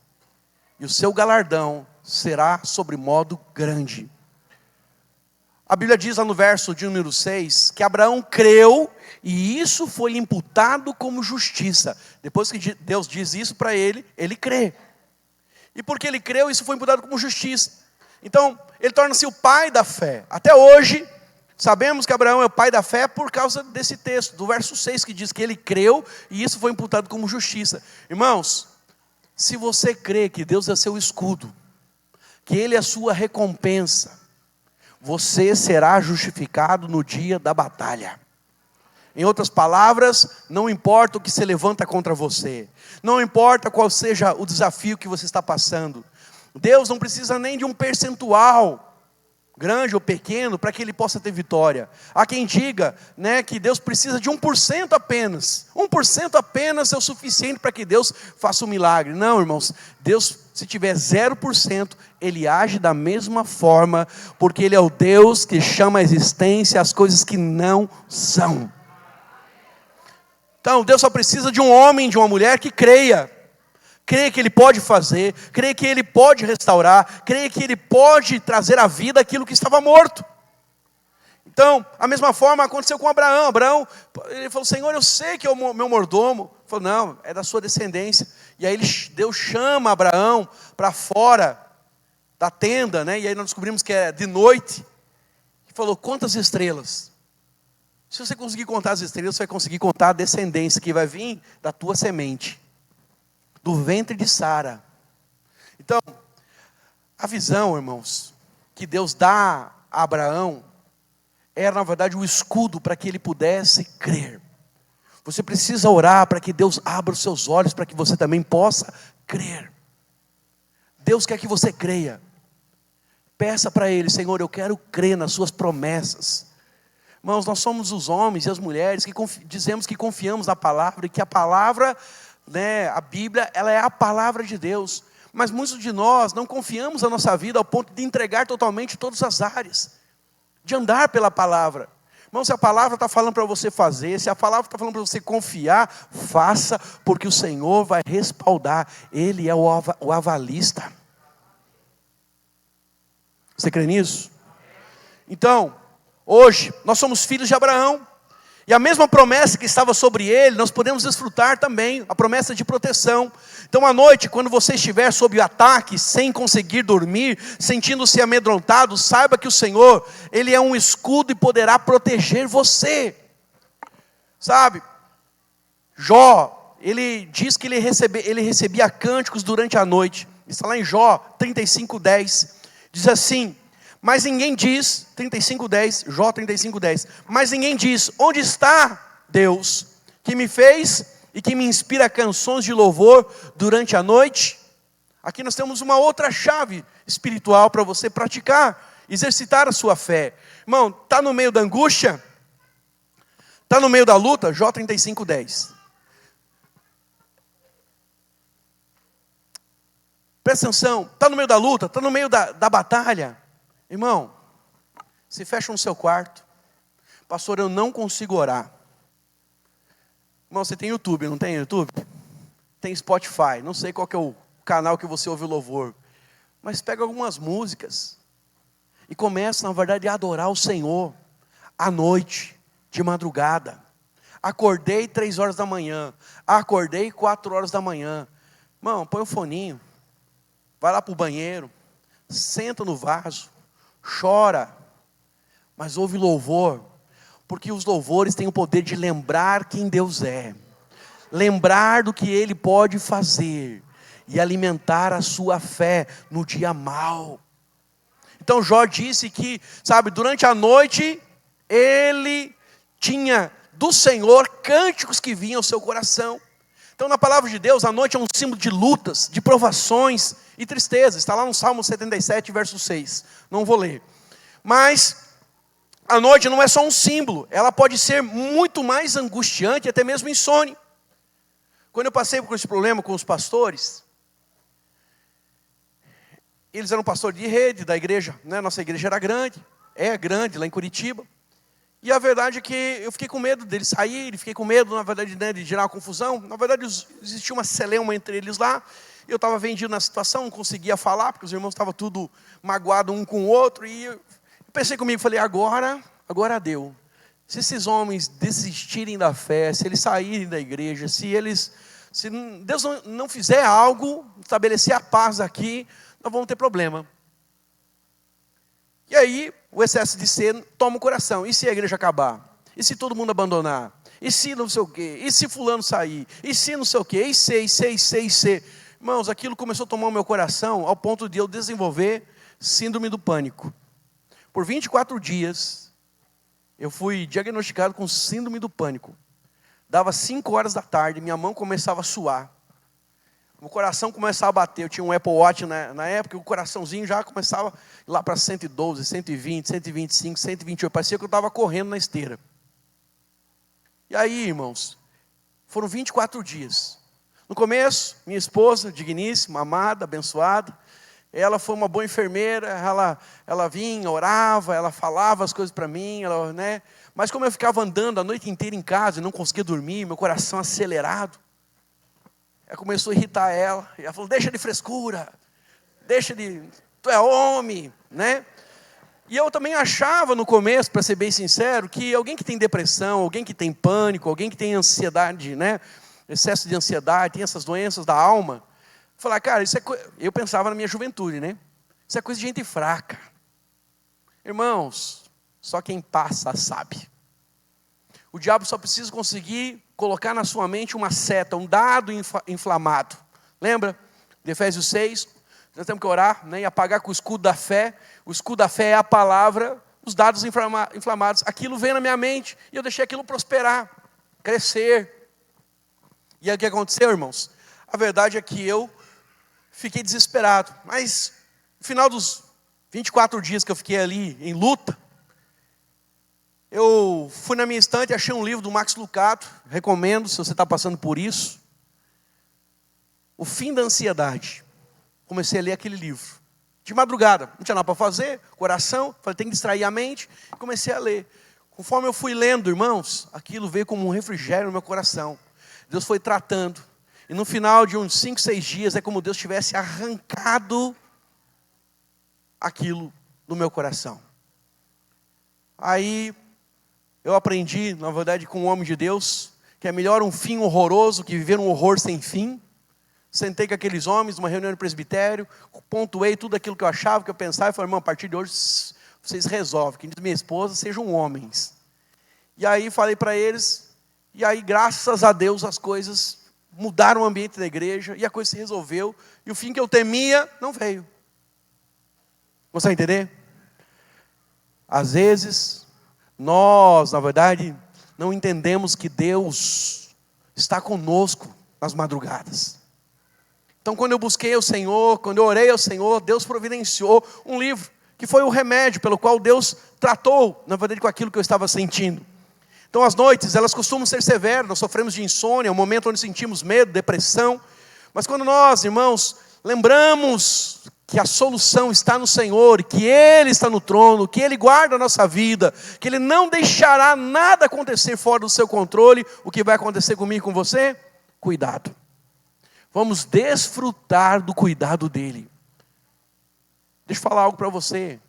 e o seu galardão será sobremodo grande. A Bíblia diz lá no verso de número 6, que Abraão creu, e isso foi imputado como justiça. Depois que Deus diz isso para ele, ele crê. E porque ele creu, isso foi imputado como justiça. Então, ele torna-se o pai da fé. Até hoje, sabemos que Abraão é o pai da fé por causa desse texto, do verso 6, que diz que ele creu, e isso foi imputado como justiça. Irmãos, se você crê que Deus é seu escudo, que Ele é a sua recompensa, você será justificado no dia da batalha. Em outras palavras, não importa o que se levanta contra você, não importa qual seja o desafio que você está passando, Deus não precisa nem de um percentual, grande ou pequeno, para que Ele possa ter vitória. Há quem diga, né, que Deus precisa de 1% apenas. 1% apenas é o suficiente para que Deus faça um milagre. Não, irmãos, Deus, se tiver 0%, Ele age da mesma forma, porque Ele é o Deus que chama à existência as coisas que não são. Então, Deus só precisa de um homem, de uma mulher que creia. Creia que Ele pode fazer, creia que Ele pode restaurar, creia que Ele pode trazer à vida aquilo que estava morto. Então, a mesma forma aconteceu com Abraão. Abraão, ele falou, Senhor, eu sei que é o meu mordomo. Ele falou, não, é da sua descendência. E aí Deus chama Abraão para fora da tenda, né? E aí nós descobrimos que é de noite. E falou, quantas estrelas? Se você conseguir contar as estrelas, você vai conseguir contar a descendência que vai vir da tua semente, do ventre de Sara. Então, a visão, irmãos, que Deus dá a Abraão, era na verdade o escudo para que ele pudesse crer. Você precisa orar para que Deus abra os seus olhos, para que você também possa crer. Deus quer que você creia. Peça para Ele, Senhor, eu quero crer nas suas promessas. Irmãos, nós somos os homens e as mulheres que dizemos que confiamos na palavra, e que a palavra, né, a Bíblia, ela é a palavra de Deus. Mas muitos de nós não confiamos na nossa vida ao ponto de entregar totalmente todas as áreas, de andar pela palavra. Irmão, se a palavra está falando para você fazer, se a palavra está falando para você confiar, faça, porque o Senhor vai respaldar. Ele é o avalista. Você crê nisso? Então, hoje, nós somos filhos de Abraão. E a mesma promessa que estava sobre ele, nós podemos desfrutar também, a promessa de proteção. Então à noite, quando você estiver sob ataque, sem conseguir dormir, sentindo-se amedrontado, saiba que o Senhor, Ele é um escudo e poderá proteger você. Sabe, Jó, ele diz que ele recebia cânticos durante a noite. Está lá em Jó 35:10, diz assim, mas ninguém diz, 35:10, Jó 35:10, mas ninguém diz, onde está Deus, que me fez e que me inspira canções de louvor durante a noite? Aqui nós temos uma outra chave espiritual para você praticar, exercitar a sua fé. Irmão, está no meio da angústia? Está no meio da luta? Jó 35:10. Presta atenção, está no meio da luta, está no meio da batalha. Irmão, se fecha no seu quarto. Pastor, eu não consigo orar. Irmão, você tem YouTube, não tem YouTube? Tem Spotify, não sei qual que é o canal que você ouve o louvor. Mas pega algumas músicas e começa, na verdade, a adorar o Senhor à noite, de madrugada. Acordei 3 horas da manhã, acordei 4 horas da manhã. Irmão, põe o foninho, vai lá para o banheiro, senta no vaso, chora, mas ouve louvor, porque os louvores têm o poder de lembrar quem Deus é, lembrar do que Ele pode fazer, e alimentar a sua fé no dia mau. Então Jó disse que, sabe, durante a noite, ele tinha do Senhor cânticos que vinham ao seu coração. Então na palavra de Deus, a noite é um símbolo de lutas, de provações e tristeza. Está lá no Salmo 77, verso 6. Não vou ler. Mas a noite não é só um símbolo. Ela pode ser muito mais angustiante, até mesmo insônia. Quando eu passei por esse problema com os pastores, eles eram pastores de rede da igreja, né? Nossa igreja era grande, é grande lá em Curitiba. E a verdade é que eu fiquei com medo deles saírem, fiquei com medo, na verdade, né, de gerar uma confusão. Na verdade, existia uma celeuma entre eles lá. Eu estava vendido na situação, não conseguia falar, porque os irmãos estavam tudo magoados um com o outro. E eu pensei comigo, falei, agora deu. Se esses homens desistirem da fé, se eles saírem da igreja, se Deus não fizer algo, estabelecer a paz aqui, nós vamos ter problema. E aí, o excesso de ser toma o coração. E se a igreja acabar? E se todo mundo abandonar? E se não sei o quê? E se fulano sair? E se não sei o quê? E se? Irmãos, aquilo começou a tomar o meu coração ao ponto de eu desenvolver síndrome do pânico. Por 24 dias, eu fui diagnosticado com síndrome do pânico. Dava 5 horas da tarde, minha mão começava a suar. O coração começava a bater. Eu tinha um Apple Watch na época, o coraçãozinho já começava lá para 112, 120, 125, 128. Parecia que eu estava correndo na esteira. E aí, irmãos, foram 24 dias. No começo, minha esposa, digníssima, amada, abençoada, Ela foi uma boa enfermeira, ela vinha, orava, ela falava as coisas para mim, né? Mas como eu ficava andando a noite inteira em casa e não conseguia dormir, meu coração acelerado, começou a irritar ela. E ela falou, deixa de frescura, tu é homem, né? E eu também achava no começo, para ser bem sincero, que alguém que tem depressão, alguém que tem pânico, alguém que tem ansiedade, né? Excesso de ansiedade, tem essas doenças da alma. Falar, cara, eu pensava na minha juventude, né? Isso é coisa de gente fraca. Irmãos, só quem passa sabe. O diabo só precisa conseguir colocar na sua mente uma seta, um dado inflamado. Lembra? De Efésios 6, nós temos que orar, né, e apagar com o escudo da fé. O escudo da fé é a palavra, os dados inflamados. Aquilo veio na minha mente e eu deixei aquilo prosperar, crescer. E aí o que aconteceu, irmãos? A verdade é que eu fiquei desesperado. Mas no final dos 24 dias que eu fiquei ali em luta, eu fui na minha estante e achei um livro do Max Lucado. Recomendo, se você está passando por isso. O Fim da Ansiedade. Comecei a ler aquele livro. De madrugada, não tinha nada para fazer, coração, falei, tem que distrair a mente. Comecei a ler. Conforme eu fui lendo, irmãos, aquilo veio como um refrigério no meu coração. Deus foi tratando. E no final de uns 5, 6 dias, é como Deus tivesse arrancado aquilo do meu coração. Aí, eu aprendi, na verdade, com um homem de Deus, que é melhor um fim horroroso que viver um horror sem fim. Sentei com aqueles homens, numa reunião de presbitério, pontuei tudo aquilo que eu achava, que eu pensava, e falei, irmão, a partir de hoje, vocês resolvem, que minha esposa sejam homens. E aí falei para eles, e aí graças a Deus as coisas mudaram o ambiente da igreja, e a coisa se resolveu, e o fim que eu temia não veio. Você vai entender? Às vezes, nós, na verdade, não entendemos que Deus está conosco nas madrugadas. Então, quando eu busquei o Senhor, quando eu orei ao Senhor, Deus providenciou um livro, que foi o remédio pelo qual Deus tratou, na verdade, com aquilo que eu estava sentindo. Então, as noites, elas costumam ser severas, nós sofremos de insônia, é um momento onde sentimos medo, depressão. Mas quando nós, irmãos, lembramos que a solução está no Senhor, que Ele está no trono, que Ele guarda a nossa vida, que Ele não deixará nada acontecer fora do seu controle, o que vai acontecer comigo e com você? Cuidado. Vamos desfrutar do cuidado dEle. Deixa eu falar algo para você.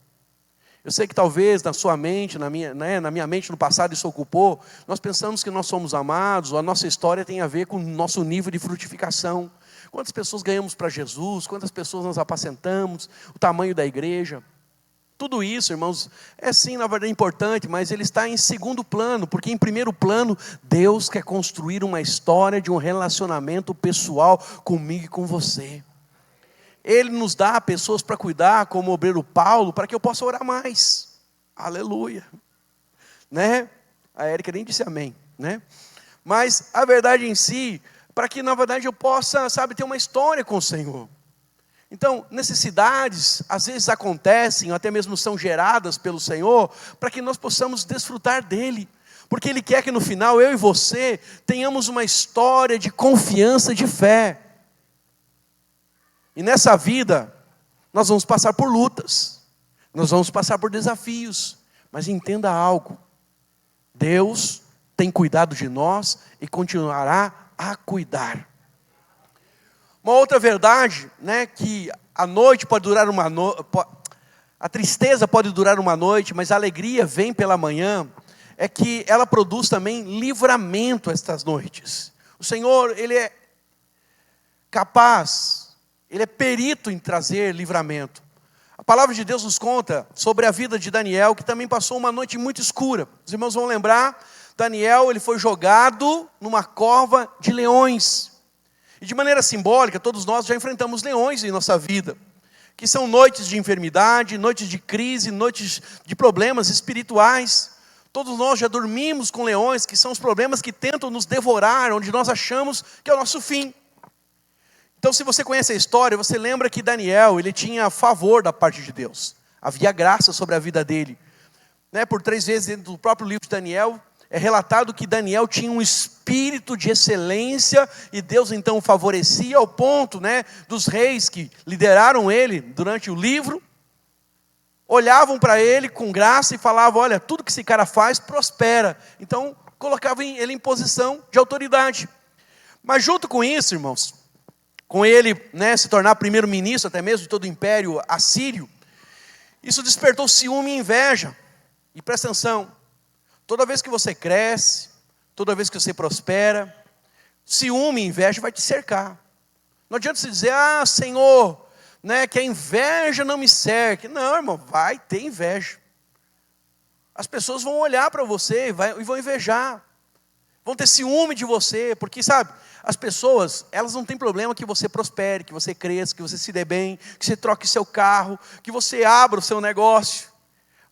Eu sei que talvez na sua mente, na minha mente no passado isso ocupou. Nós pensamos que nós somos amados, ou a nossa história tem a ver com o nosso nível de frutificação. Quantas pessoas ganhamos para Jesus, quantas pessoas nós apacentamos, o tamanho da igreja. Tudo isso, irmãos, é sim, na verdade, importante, mas ele está em segundo plano, porque em primeiro plano, Deus quer construir uma história de um relacionamento pessoal comigo e com você. Ele nos dá pessoas para cuidar, como o obreiro Paulo, para que eu possa orar mais. Aleluia. Né? A Érica nem disse amém, né? Mas a verdade em si, para que na verdade eu possa, ter uma história com o Senhor. Então, necessidades, às vezes acontecem, ou até mesmo são geradas pelo Senhor, para que nós possamos desfrutar dEle. Porque Ele quer que no final, eu e você, tenhamos uma história de confiança, de fé. E nessa vida, nós vamos passar por lutas, nós vamos passar por desafios. Mas entenda algo, Deus tem cuidado de nós e continuará a cuidar. Uma outra verdade, que a noite pode durar a tristeza pode durar uma noite, mas a alegria vem pela manhã, é que ela produz também livramento estas noites. O Senhor, Ele é capaz, Ele é perito em trazer livramento. A palavra de Deus nos conta sobre a vida de Daniel, que também passou uma noite muito escura. Os irmãos vão lembrar, Daniel, ele foi jogado numa cova de leões. E de maneira simbólica, todos nós já enfrentamos leões em nossa vida, que são noites de enfermidade, noites de crise, noites de problemas espirituais. Todos nós já dormimos com leões, que são os problemas que tentam nos devorar, onde nós achamos que é o nosso fim. Então, se você conhece a história, você lembra que Daniel, ele tinha favor da parte de Deus. Havia graça sobre a vida dele. Por 3 vezes dentro do próprio livro de Daniel, é relatado que Daniel tinha um espírito de excelência, e Deus então o favorecia ao ponto, né, dos reis que lideraram ele durante o livro, olhavam para ele com graça e falavam: olha, tudo que esse cara faz prospera. Então colocavam ele em posição de autoridade. Mas junto com isso, irmãos, com ele, né, se tornar primeiro-ministro até mesmo de todo o império assírio, isso despertou ciúme e inveja. E presta atenção, toda vez que você cresce, toda vez que você prospera, ciúme e inveja vai te cercar. Não adianta você dizer: ah, Senhor, né, que a inveja não me cerque. Não, irmão, vai ter inveja. As pessoas vão olhar para você e vão invejar. Vão ter ciúme de você, porque sabe, as pessoas, elas não têm problema que você prospere, que você cresça, que você se dê bem, que você troque seu carro, que você abra o seu negócio.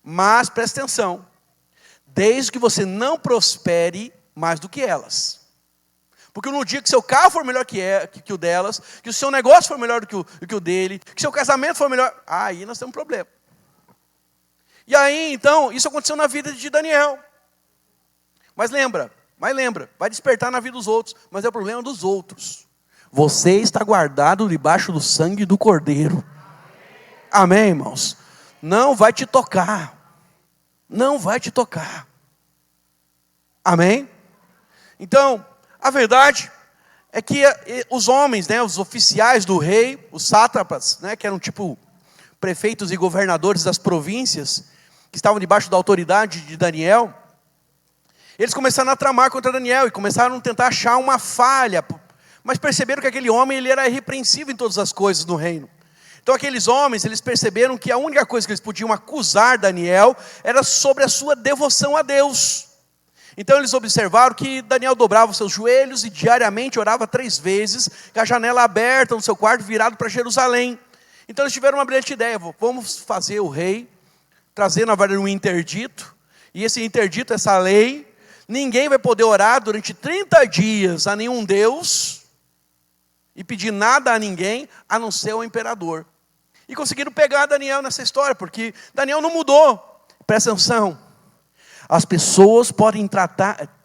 Mas preste atenção, desde que você não prospere mais do que elas. Porque no dia que seu carro for melhor que o delas, que o seu negócio for melhor do que o dele, que seu casamento for melhor, aí nós temos um problema. E aí então, isso aconteceu na vida de Daniel. Mas lembra, vai despertar na vida dos outros, mas é o problema dos outros. Você está guardado debaixo do sangue do Cordeiro. Amém, irmãos? Não vai te tocar. Não vai te tocar. Amém? Então, a verdade é que os homens, né, os oficiais do rei, os sátrapas, né, que eram tipo prefeitos e governadores das províncias, que estavam debaixo da autoridade de Daniel, eles começaram a tramar contra Daniel e começaram a tentar achar uma falha, mas perceberam que aquele homem ele era irrepreensível em todas as coisas no reino. Então aqueles homens, eles perceberam que a única coisa que eles podiam acusar Daniel era sobre a sua devoção a Deus. Então eles observaram que Daniel dobrava os seus joelhos e diariamente orava 3 vezes, com a janela aberta no seu quarto, virado para Jerusalém. Então eles tiveram uma brilhante ideia: vamos fazer o rei trazer na verdade um interdito, e esse interdito, essa lei, ninguém vai poder orar durante 30 dias a nenhum Deus, e pedir nada a ninguém, a não ser ao imperador. E conseguiram pegar Daniel nessa história, porque Daniel não mudou. Presta atenção, as pessoas podem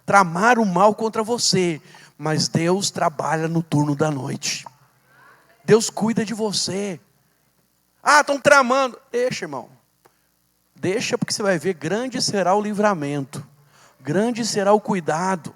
tramar o mal contra você, mas Deus trabalha no turno da noite. Deus cuida de você. Ah, estão tramando. Deixa, irmão. Deixa, porque você vai ver, grande será o livramento. Grande será o cuidado.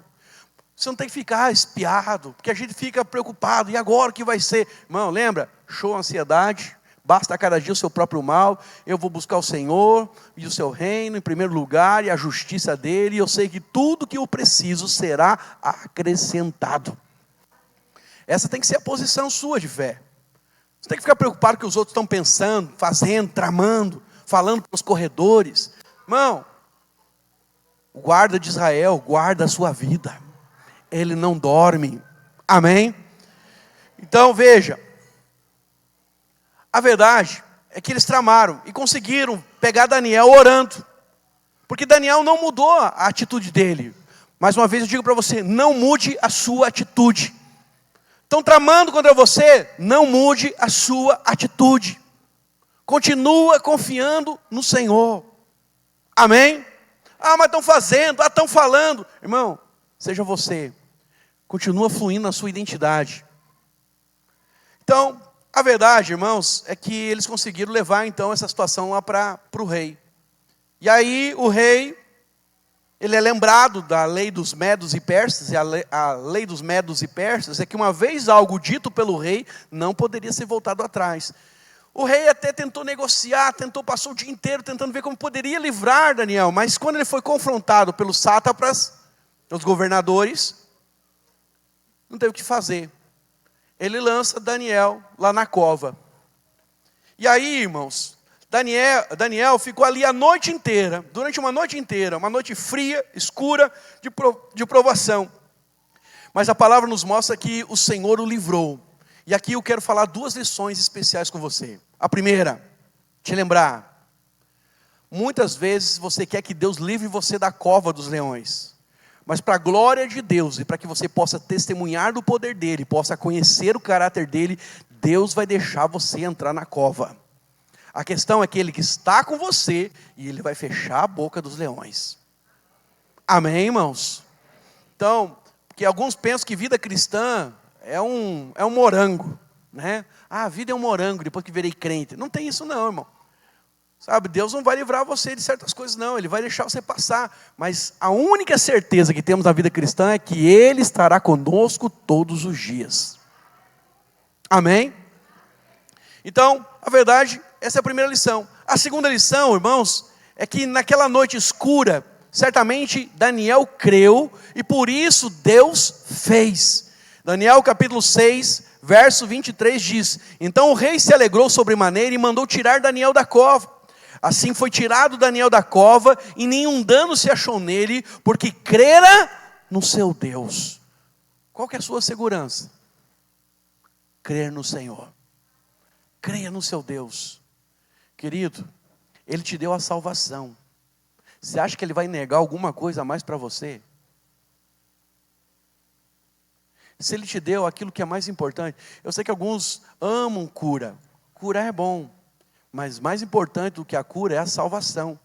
Você não tem que ficar espiado, porque a gente fica preocupado. E agora o que vai ser? Irmão, lembra? Show ansiedade. Basta a cada dia o seu próprio mal. Eu vou buscar o Senhor e o seu reino em primeiro lugar, e a justiça dele, e eu sei que tudo que eu preciso será acrescentado. Essa tem que ser a posição sua de fé. Você tem que ficar preocupado com o que os outros estão pensando, fazendo, tramando, falando pelos corredores. Irmão, o guarda de Israel guarda a sua vida. Ele não dorme. Amém? Então veja, a verdade é que eles tramaram e conseguiram pegar Daniel orando, porque Daniel não mudou a atitude dele. Mais uma vez eu digo para você: não mude a sua atitude. Estão tramando contra você, não mude a sua atitude. Continua confiando no Senhor. Amém? Ah, mas estão fazendo, estão falando. Irmão, seja você. Continua fluindo na sua identidade. Então, a verdade, irmãos, é que eles conseguiram levar então essa situação lá para o rei. E aí o rei, ele é lembrado da lei dos medos e persas, e a lei dos medos e persas é que uma vez algo dito pelo rei, não poderia ser voltado atrás. O rei até tentou negociar, passou o dia inteiro tentando ver como poderia livrar Daniel, mas quando ele foi confrontado pelos sátrapas, os governadores, não teve o que fazer. Ele lança Daniel lá na cova. E aí, irmãos, Daniel ficou ali a noite inteira, durante uma noite inteira, uma noite fria, escura, de provação. Mas a palavra nos mostra que o Senhor o livrou. E aqui eu quero falar 2 lições especiais com você. A primeira, te lembrar, muitas vezes você quer que Deus livre você da cova dos leões. Mas para a glória de Deus e para que você possa testemunhar do poder dele, possa conhecer o caráter dele, Deus vai deixar você entrar na cova. A questão é que ele que está com você e ele vai fechar a boca dos leões. Amém, irmãos? Então, porque alguns pensam que vida cristã é um morango, né? Ah, a vida é um morango, depois que virei crente. Não tem isso não, irmão. Sabe, Deus não vai livrar você de certas coisas não, Ele vai deixar você passar. Mas a única certeza que temos na vida cristã é que Ele estará conosco todos os dias. Amém? Então, a verdade, essa é a primeira lição. A segunda lição, irmãos, é que naquela noite escura, certamente Daniel creu e por isso Deus fez. Daniel capítulo 6, verso 23 diz: Então o rei se alegrou sobremaneira e mandou tirar Daniel da cova. Assim foi tirado Daniel da cova e nenhum dano se achou nele, porque crera no seu Deus. Qual que é a sua segurança? Crer no Senhor. Creia no seu Deus. Querido, Ele te deu a salvação. Você acha que Ele vai negar alguma coisa a mais para você? Se Ele te deu aquilo que é mais importante. Eu sei que alguns amam cura. Curar é bom. Mas mais importante do que a cura é a salvação.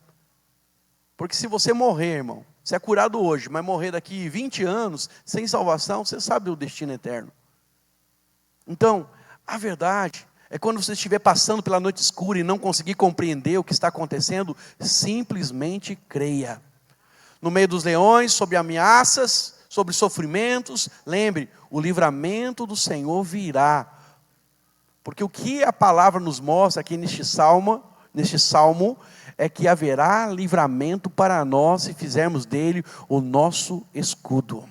Porque se você morrer, irmão, você é curado hoje, mas morrer daqui 20 anos, sem salvação, você sabe o destino eterno. Então, a verdade é quando você estiver passando pela noite escura e não conseguir compreender o que está acontecendo, simplesmente creia. No meio dos leões, sobre ameaças, sobre sofrimentos, lembre, o livramento do Senhor virá. Porque o que a palavra nos mostra aqui neste salmo, é que haverá livramento para nós se fizermos dele o nosso escudo.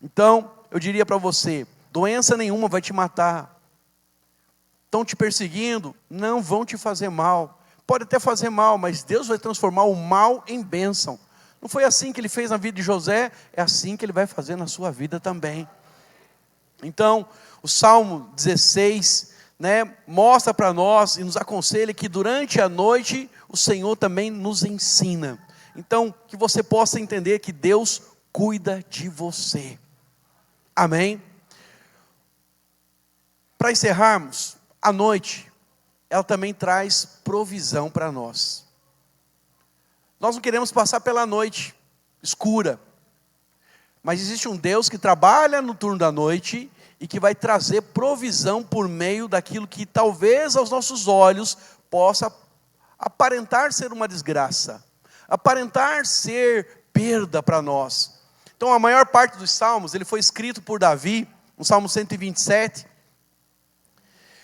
Então, eu diria para você, doença nenhuma vai te matar. Estão te perseguindo, não vão te fazer mal. Pode até fazer mal, mas Deus vai transformar o mal em bênção. Não foi assim que Ele fez na vida de José, é assim que Ele vai fazer na sua vida também. Então, o Salmo 16, mostra para nós e nos aconselha que durante a noite o Senhor também nos ensina. Então, que você possa entender que Deus cuida de você. Amém? Para encerrarmos, a noite, ela também traz provisão para nós. Nós não queremos passar pela noite escura. Mas existe um Deus que trabalha no turno da noite e que vai trazer provisão por meio daquilo que talvez aos nossos olhos possa aparentar ser uma desgraça, aparentar ser perda para nós. Então a maior parte dos salmos, ele foi escrito por Davi, no Salmo 127,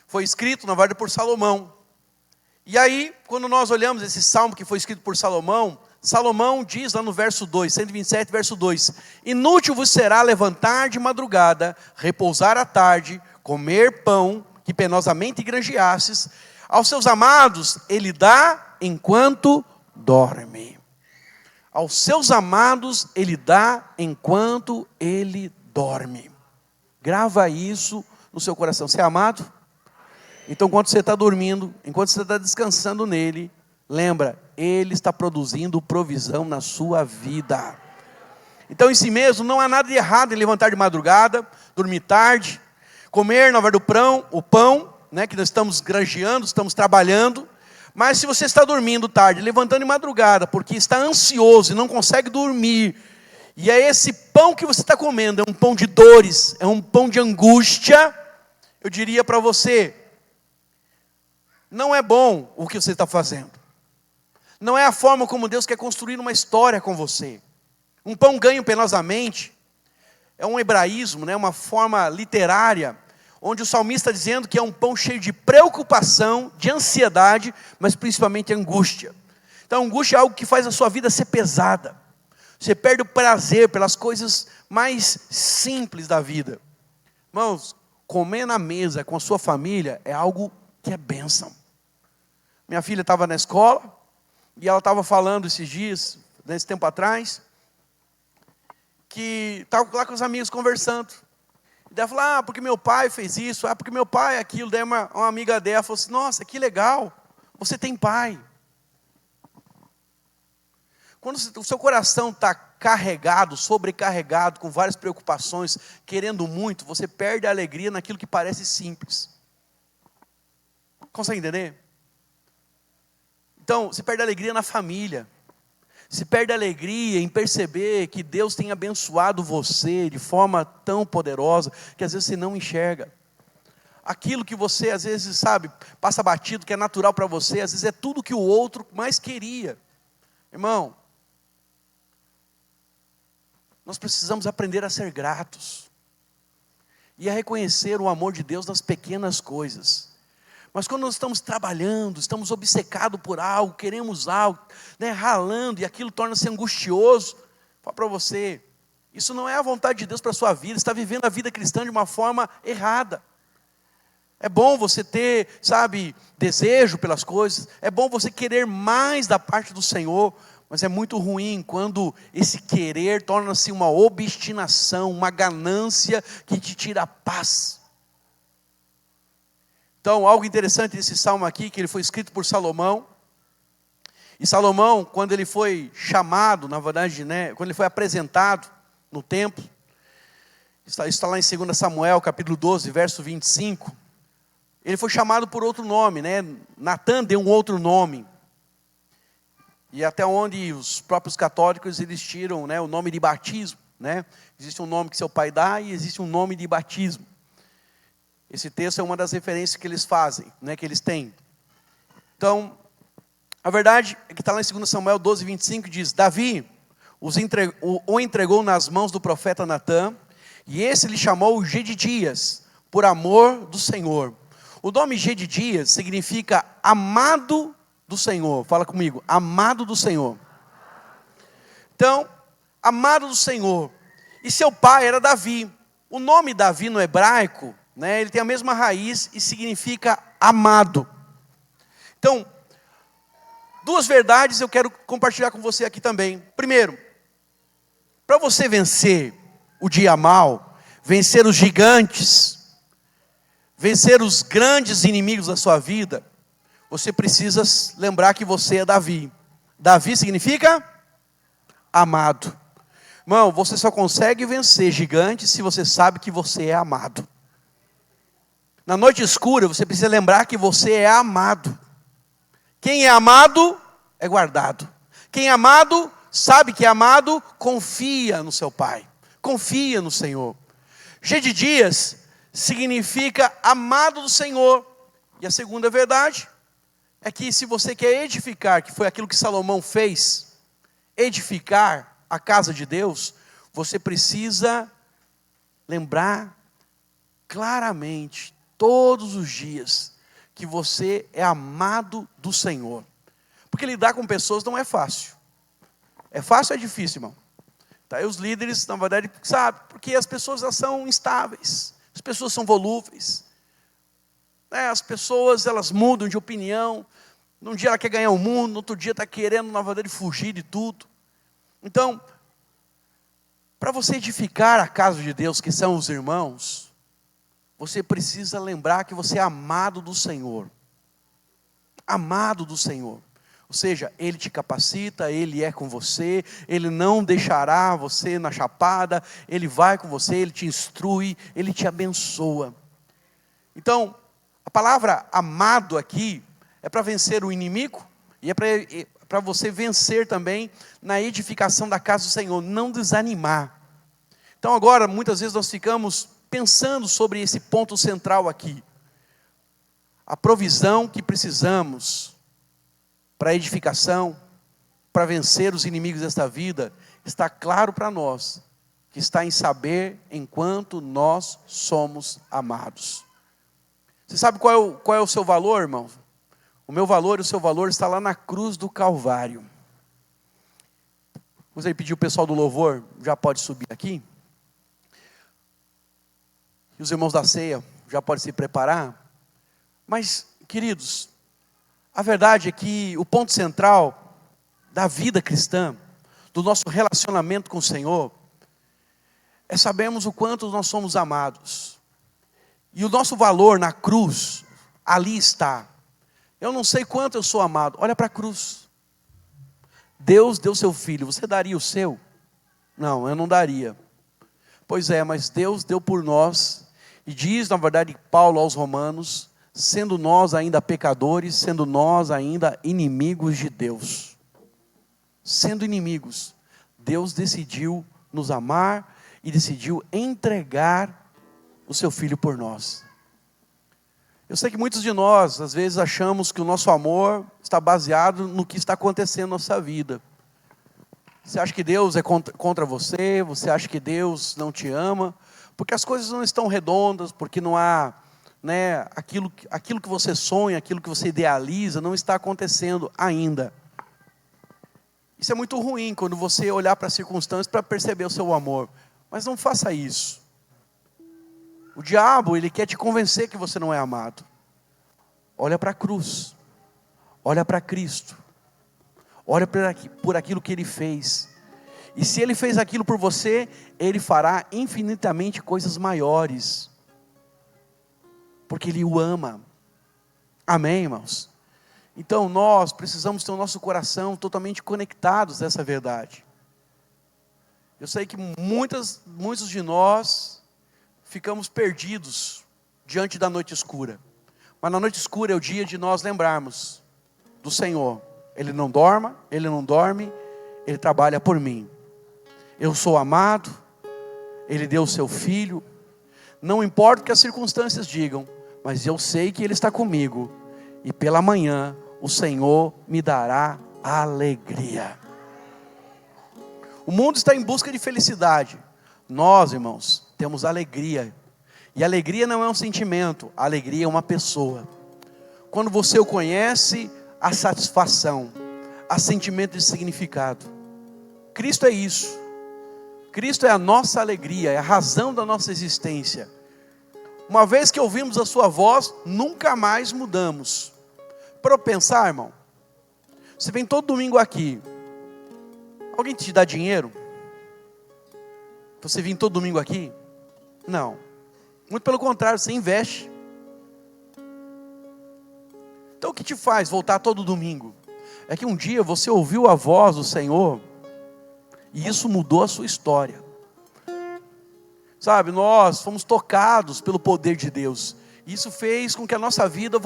foi escrito na verdade por Salomão. E aí, quando nós olhamos esse salmo que foi escrito por Salomão, Salomão diz lá no verso 2, 127, verso 2: Inútil vos será levantar de madrugada, repousar à tarde, comer pão que penosamente granjeastes. Aos seus amados ele dá enquanto dorme. Aos seus amados ele dá enquanto ele dorme. Grava isso no seu coração. Você é amado? Então, enquanto você está dormindo, enquanto você está descansando nele, lembra, Ele está produzindo provisão na sua vida. Então, em si mesmo, não há nada de errado em levantar de madrugada, dormir tarde, comer, na verdade, o pão, que nós estamos granjeando, estamos trabalhando. Mas se você está dormindo tarde, levantando de madrugada, porque está ansioso e não consegue dormir, e é esse pão que você está comendo, é um pão de dores, é um pão de angústia, eu diria para você, não é bom o que você está fazendo. Não é a forma como Deus quer construir uma história com você. Um pão ganho penosamente é um hebraísmo, uma forma literária, onde o salmista está dizendo que é um pão cheio de preocupação, de ansiedade, mas principalmente angústia. Então, angústia é algo que faz a sua vida ser pesada. Você perde o prazer pelas coisas mais simples da vida. Irmãos, comer na mesa com a sua família é algo que é bênção. Minha filha estava na escola, e ela estava falando esses dias, nesse tempo atrás, que estava lá com os amigos conversando. E daí ela falou, porque meu pai fez isso, porque meu pai aquilo. Daí uma amiga dela falou assim, nossa, que legal, você tem pai. Quando o seu coração está carregado, sobrecarregado, com várias preocupações, querendo muito, você perde a alegria naquilo que parece simples. Consegue entender? Então, você perde a alegria na família. Se perde a alegria em perceber que Deus tem abençoado você de forma tão poderosa, que às vezes você não enxerga. Aquilo que você às vezes, sabe, passa batido, que é natural para você, às vezes é tudo que o outro mais queria. Irmão, nós precisamos aprender a ser gratos. E a reconhecer o amor de Deus nas pequenas coisas. Mas quando nós estamos trabalhando, estamos obcecados por algo, queremos algo, né, ralando, e aquilo torna-se angustioso, falo para você, isso não é a vontade de Deus para a sua vida, você está vivendo a vida cristã de uma forma errada. É bom você ter, sabe, desejo pelas coisas, é bom você querer mais da parte do Senhor, mas é muito ruim quando esse querer torna-se uma obstinação, uma ganância que te tira a paz. Então, algo interessante desse salmo aqui, que ele foi escrito por Salomão. E Salomão, quando ele foi chamado, na verdade, né, quando ele foi apresentado no templo, está lá em 2 Samuel, capítulo 12, verso 25. Ele foi chamado por outro nome, né? Natã deu um outro nome. E até onde os próprios católicos, eles tiram, né, o nome de batismo, né? Existe um nome que seu pai dá e existe um nome de batismo. Esse texto é uma das referências que eles fazem, né, que eles têm. Então, a verdade é que está lá em 2 Samuel 12, 25, diz: Davi o entregou nas mãos do profeta Natã, e esse lhe chamou Jedidias, por amor do Senhor. O nome Jedidias significa amado do Senhor. Fala comigo, amado do Senhor. Então, amado do Senhor. E seu pai era Davi. O nome Davi no hebraico, né, ele tem a mesma raiz e significa amado. Então, duas verdades eu quero compartilhar com você aqui também. Primeiro, para você vencer o dia mal, vencer os gigantes, vencer os grandes inimigos da sua vida, você precisa lembrar que você é Davi. Davi significa amado. Irmão, você só consegue vencer gigantes se você sabe que você é amado. Na noite escura, você precisa lembrar que você é amado. Quem é amado, é guardado. Quem é amado, sabe que é amado, confia no seu Pai. Confia no Senhor. Jedidias significa amado do Senhor. E a segunda verdade é que se você quer edificar, que foi aquilo que Salomão fez, edificar a casa de Deus, você precisa lembrar claramente, todos os dias, que você é amado do Senhor. Porque lidar com pessoas não é fácil. É fácil ou é difícil, irmão? Tá aí os líderes, na verdade, sabem, porque as pessoas, elas são instáveis, as pessoas são volúveis. As pessoas, elas mudam de opinião. Num dia ela quer ganhar o mundo, no outro dia está querendo, na verdade, fugir de tudo. Então, para você edificar a casa de Deus, que são os irmãos, você precisa lembrar que você é amado do Senhor. Amado do Senhor. Ou seja, Ele te capacita, Ele é com você, Ele não deixará você na chapada, Ele vai com você, Ele te instrui, Ele te abençoa. Então, a palavra amado aqui é para vencer o inimigo e é para você vencer também na edificação da casa do Senhor, não desanimar. Então agora, muitas vezes nós ficamos pensando sobre esse ponto central aqui. A provisão que precisamos para a edificação, para vencer os inimigos desta vida, está claro para nós, que está em saber enquanto nós somos amados. Você sabe qual é o seu valor, irmão? O meu valor e o seu valor está lá na cruz do Calvário. Você pediu o pessoal do louvor, já pode subir aqui. E os irmãos da ceia já podem se preparar. Mas, queridos, a verdade é que o ponto central da vida cristã, do nosso relacionamento com o Senhor, é sabermos o quanto nós somos amados. E o nosso valor na cruz, ali está. Eu não sei quanto eu sou amado. Olha para a cruz. Deus deu seu filho. Você daria o seu? Não, eu não daria. Pois é, mas Deus deu por nós. E diz, na verdade, Paulo aos Romanos, sendo nós ainda pecadores, sendo nós ainda inimigos de Deus. sendo inimigos, Deus decidiu nos amar e decidiu entregar o seu Filho por nós. Eu sei que muitos de nós, às vezes, achamos que o nosso amor está baseado no que está acontecendo na nossa vida. Você acha que Deus é contra você, você acha que Deus não te ama, porque as coisas não estão redondas, porque não há, aquilo que você sonha, aquilo que você idealiza, não está acontecendo ainda. Isso é muito ruim, quando você olhar para as circunstâncias para perceber o seu amor. Mas não faça isso. O diabo, ele quer te convencer que você não é amado. Olha para a cruz. Olha para Cristo. Olha por aquilo que Ele fez. E se Ele fez aquilo por você, Ele fará infinitamente coisas maiores. Porque Ele o ama. Amém, irmãos? Então nós precisamos ter o nosso coração totalmente conectados a essa verdade. Eu sei que muitos de nós ficamos perdidos diante da noite escura. Mas na noite escura é o dia de nós lembrarmos do Senhor. Ele não dorme, Ele trabalha por mim. Eu sou amado, Ele deu o seu Filho. Não importa o que as circunstâncias digam, mas eu sei que Ele está comigo. E pela manhã o Senhor me dará alegria. O mundo está em busca de felicidade. Nós, irmãos, temos alegria. E alegria não é um sentimento, alegria é uma pessoa. Quando você o conhece, há satisfação, há sentimento de significado. Cristo é isso. Cristo é a nossa alegria, é a razão da nossa existência. Uma vez que ouvimos a sua voz, nunca mais mudamos. Para eu pensar, irmão, você vem todo domingo aqui, alguém te dá dinheiro? Você vem todo domingo aqui? Não. Muito pelo contrário, você investe. Então o que te faz voltar todo domingo? É que um dia você ouviu a voz do Senhor, e isso mudou a sua história. Sabe, nós fomos tocados pelo poder de Deus. Isso fez com que a nossa vida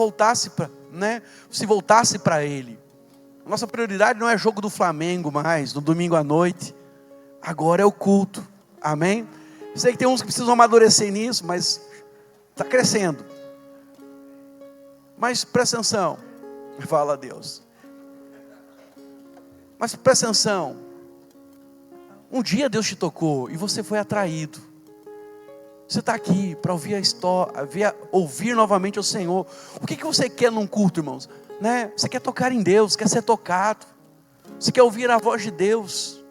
se voltasse para Ele. Nossa prioridade não é jogo do Flamengo mais, no domingo à noite. Agora é o culto. Amém? Eu sei que tem uns que precisam amadurecer nisso, mas está crescendo. Mas presta atenção. Fala a Deus. Mas presta atenção. Um dia Deus te tocou e você foi atraído. Você está aqui para ouvir a história, ouvir novamente o Senhor. O que você quer num culto, irmãos? Você quer tocar em Deus, quer ser tocado. Você quer ouvir a voz de Deus.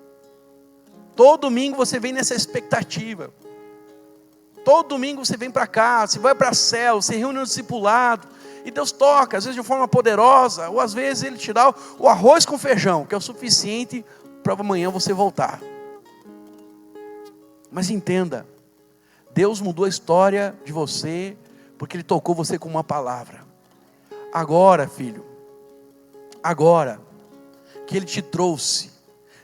Todo domingo você vem nessa expectativa. Todo domingo você vem para cá, você vai para a célula, você reúne no discipulado. E Deus toca, às vezes de forma poderosa. Ou às vezes Ele te dá o arroz com feijão, que é o suficiente para amanhã você voltar. Mas entenda, Deus mudou a história de você, porque Ele tocou você com uma palavra. Agora, filho, agora que Ele te trouxe,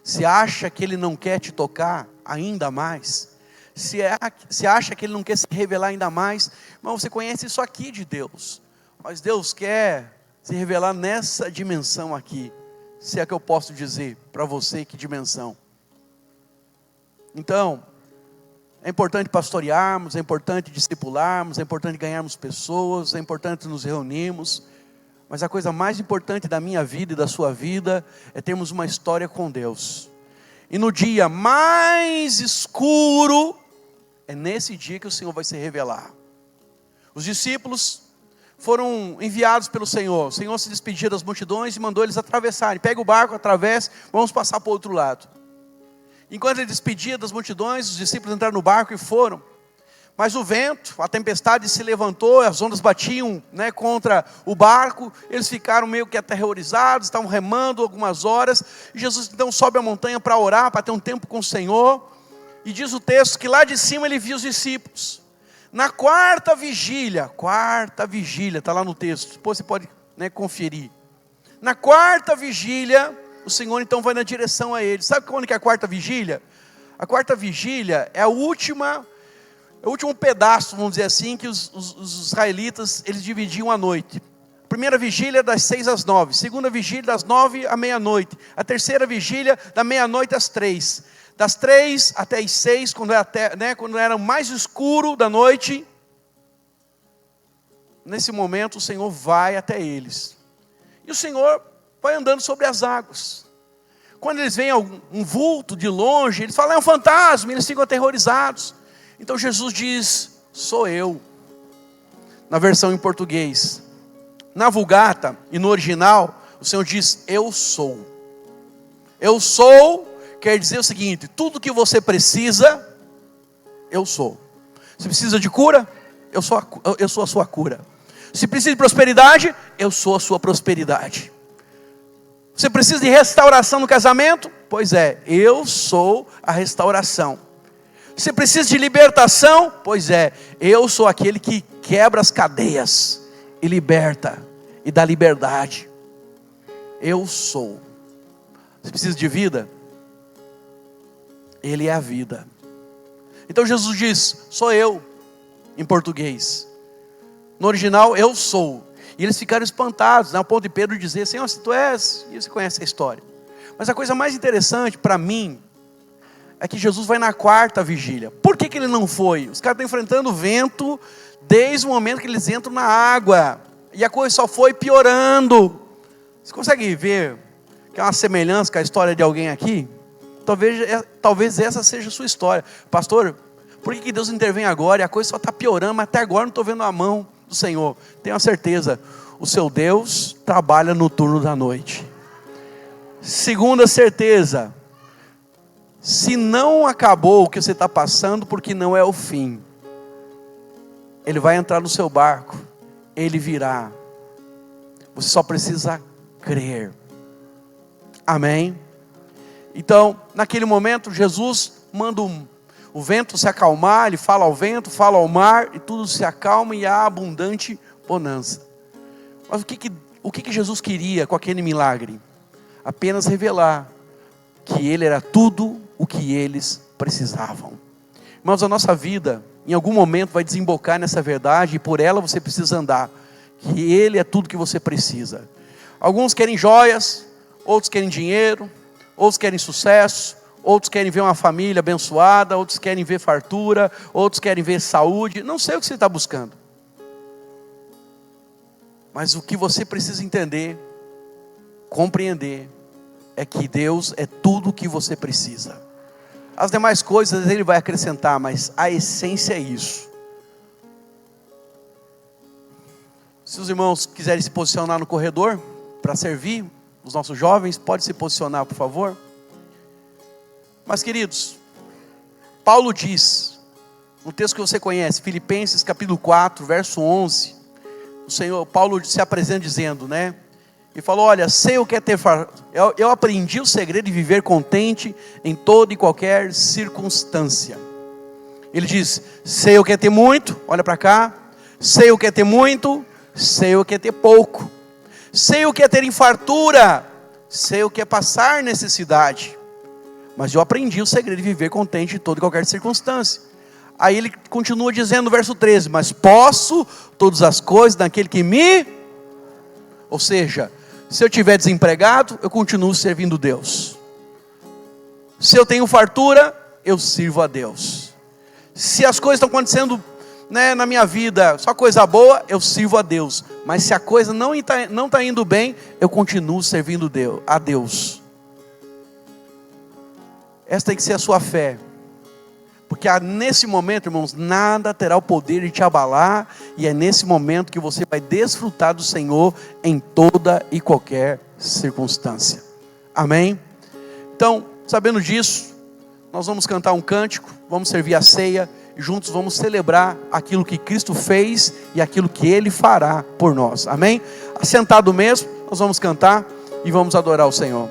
se acha que Ele não quer te tocar ainda mais, se acha que Ele não quer se revelar ainda mais, mas você conhece isso aqui de Deus, mas Deus quer se revelar nessa dimensão aqui, se é que eu posso dizer para você que dimensão. Então, é importante pastorearmos, é importante discipularmos, é importante ganharmos pessoas, é importante nos reunirmos, mas a coisa mais importante da minha vida e da sua vida é termos uma história com Deus. E no dia mais escuro, é nesse dia que o Senhor vai se revelar. Os discípulos foram enviados pelo Senhor. O Senhor se despedia das multidões e mandou eles atravessarem. Pega o barco, atravessa, vamos passar para o outro lado. Enquanto Ele despedia das multidões, os discípulos entraram no barco e foram. Mas o vento, a tempestade se levantou, as ondas batiam contra o barco. Eles ficaram meio que aterrorizados, estavam remando algumas horas. E Jesus então sobe a montanha para orar, para ter um tempo com o Senhor. E diz o texto que lá de cima Ele viu os discípulos. Na quarta vigília, está lá no texto, depois você pode conferir. Na quarta vigília, o Senhor então vai na direção a eles. Sabe quando que é a quarta vigília? A quarta vigília é o último pedaço, vamos dizer assim, que os israelitas, eles dividiam a noite. Primeira vigília das 6 às 9. Segunda vigília das 9 à meia-noite. A terceira vigília da meia-noite às 3. Das 3 até as 6, quando era o mais escuro da noite. Nesse momento o Senhor vai até eles. E o Senhor vai andando sobre as águas. Quando eles veem um vulto de longe, eles falam, é um fantasma, eles ficam aterrorizados. Então Jesus diz, sou eu. Na versão em português. Na Vulgata e no original, o Senhor diz, eu sou. Eu sou, quer dizer o seguinte, tudo que você precisa, eu sou. Você precisa de cura? Eu sou a sua cura. Se precisa de prosperidade, eu sou a sua prosperidade. Você precisa de restauração no casamento? Pois é, eu sou a restauração. Você precisa de libertação? Pois é, eu sou aquele que quebra as cadeias e liberta e dá liberdade. Eu sou. Você precisa de vida? Ele é a vida. Então Jesus diz, sou eu, em português. No original, eu sou. E eles ficaram espantados, ao ponto de Pedro dizer, Senhor, se tu és, e você conhece a história. Mas a coisa mais interessante para mim, é que Jesus vai na quarta vigília. Por que ele não foi? Os caras estão enfrentando o vento, desde o momento que eles entram na água. E a coisa só foi piorando. Você consegue ver que é uma semelhança com a história de alguém aqui? Talvez essa seja a sua história. Pastor, por que Deus intervém agora e a coisa só está piorando, mas até agora não estou vendo a mão do Senhor? Tenha certeza, o seu Deus trabalha no turno da noite. Segunda certeza, se não acabou o que você está passando, porque não é o fim. Ele vai entrar no seu barco, ele virá. Você só precisa crer. Amém? Então, naquele momento, Jesus manda o vento se acalmar, ele fala ao vento, fala ao mar, e tudo se acalma e há abundante bonança. Mas o que Jesus queria com aquele milagre? Apenas revelar que ele era tudo o que eles precisavam. Irmãos, a nossa vida, em algum momento, vai desembocar nessa verdade, e por ela você precisa andar, que ele é tudo que você precisa. Alguns querem joias, outros querem dinheiro, outros querem sucesso, outros querem ver uma família abençoada, outros querem ver fartura, outros querem ver saúde. Não sei o que você está buscando, mas o que você precisa entender, compreender, é que Deus é tudo o que você precisa. As demais coisas Ele vai acrescentar, mas a essência é isso. Se os irmãos quiserem se posicionar no corredor para servir os nossos jovens, pode se posicionar, por favor. Mas queridos, Paulo diz, no texto que você conhece, Filipenses capítulo 4, verso 11, Paulo se apresenta dizendo, né? E falou, olha, sei o que é ter fartura. Eu aprendi o segredo de viver contente em toda e qualquer circunstância. Ele diz, sei o que é ter muito, olha para cá. Sei o que é ter muito, sei o que é ter pouco. Sei o que é ter fartura, sei o que é passar necessidade. Mas eu aprendi o segredo de viver contente em toda e qualquer circunstância. Aí ele continua dizendo no verso 13, mas posso todas as coisas naquele que me... Ou seja, se eu estiver desempregado, eu continuo servindo Deus. Se eu tenho fartura, eu sirvo a Deus. Se as coisas estão acontecendo, né, na minha vida, só coisa boa, eu sirvo a Deus. Mas se a coisa não está indo bem, eu continuo servindo a Deus. Essa tem que ser a sua fé. Porque nesse momento, irmãos, nada terá o poder de te abalar. E é nesse momento que você vai desfrutar do Senhor em toda e qualquer circunstância. Amém? Então, sabendo disso, nós vamos cantar um cântico, vamos servir a ceia e juntos vamos celebrar aquilo que Cristo fez e aquilo que Ele fará por nós. Amém? Assentado mesmo, nós vamos cantar e vamos adorar o Senhor.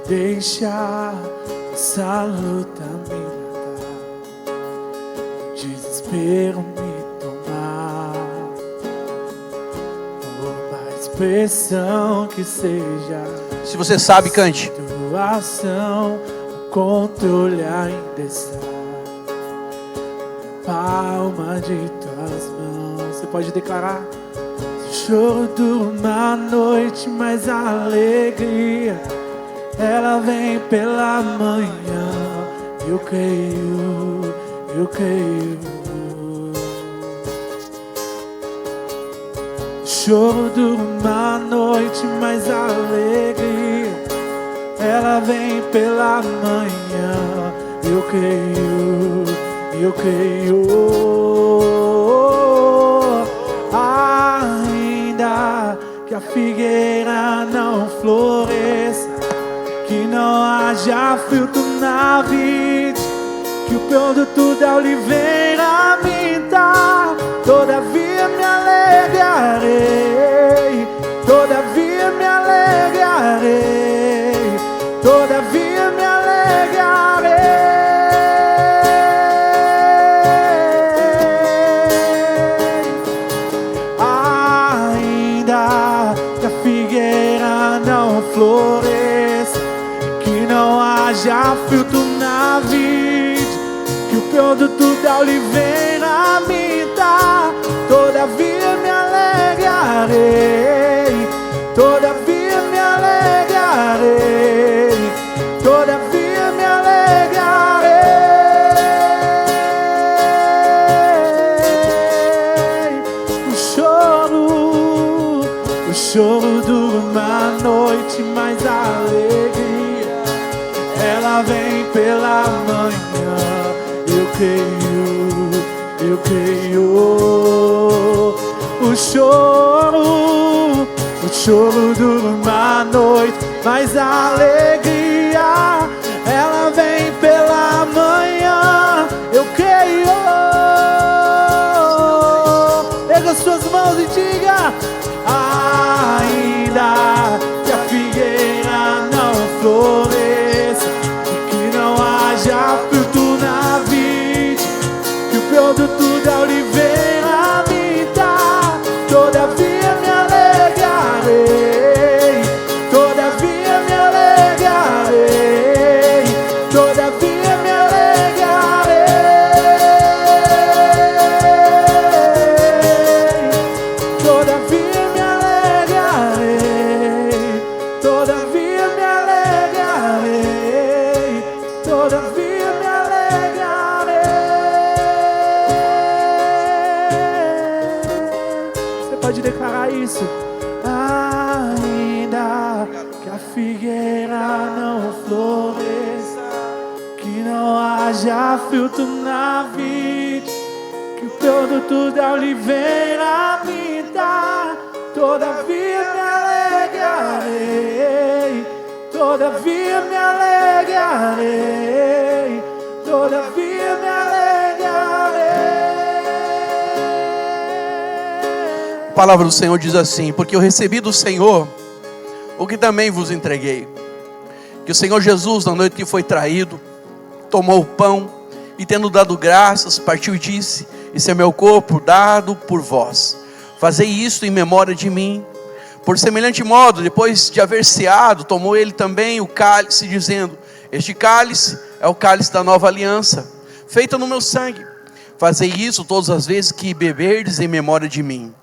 Deixar essa luta me matar, o desespero me tomar. Por mais expressão que seja. Se você sabe, cante. Situação, o controle ainda está na palma de tuas mãos. Você pode declarar: choro dura uma noite, mas a alegria ela vem pela manhã. Eu creio, eu creio. Choro dura uma noite, mas a alegria ela vem pela manhã. Eu creio, eu creio. Ainda que a figueira não floresça, que não haja fruto na vide, que o produto da oliveira minta, todavia me alegrarei, todavia me alegrarei, todavia me alegrarei. Ainda que a figueira não floresça, que não haja fruto na vide, que o produto da oliveira minta, todavia me alegrarei, todavia me alegrarei, todavia me alegrarei. O choro dura uma noite, mas a alegria ela vem pela manhã. Eu creio, eu creio. O choro dura uma noite, mas a alegria ela vem pela manhã. Eu creio. Erga suas mãos e diga: ainda que a figueira não floresça, que não haja fruto na vide, que o produto da oliveira minta, todavia me alegrarei, todavia me alegrarei, todavia me alegrarei, todavia me alegrarei, todavia me alegrarei, todavia me alegrarei. Você pode declarar isso? Ainda que a figueira não floresça, que não haja fruto na vide, que o produto da oliveira minta, todavia me alegrarei, todavia me alegrarei, todavia me alegrarei. A palavra do Senhor diz assim: porque eu recebi do Senhor o que também vos entreguei, que o Senhor Jesus, na noite que foi traído, tomou o pão e, tendo dado graças, partiu e disse: esse é meu corpo dado por vós, fazei isto em memória de mim. Por semelhante modo, depois de haver ceado, tomou ele também o cálice, dizendo: este cálice é o cálice da nova aliança, feita no meu sangue. Fazei isso todas as vezes que beberdes em memória de mim.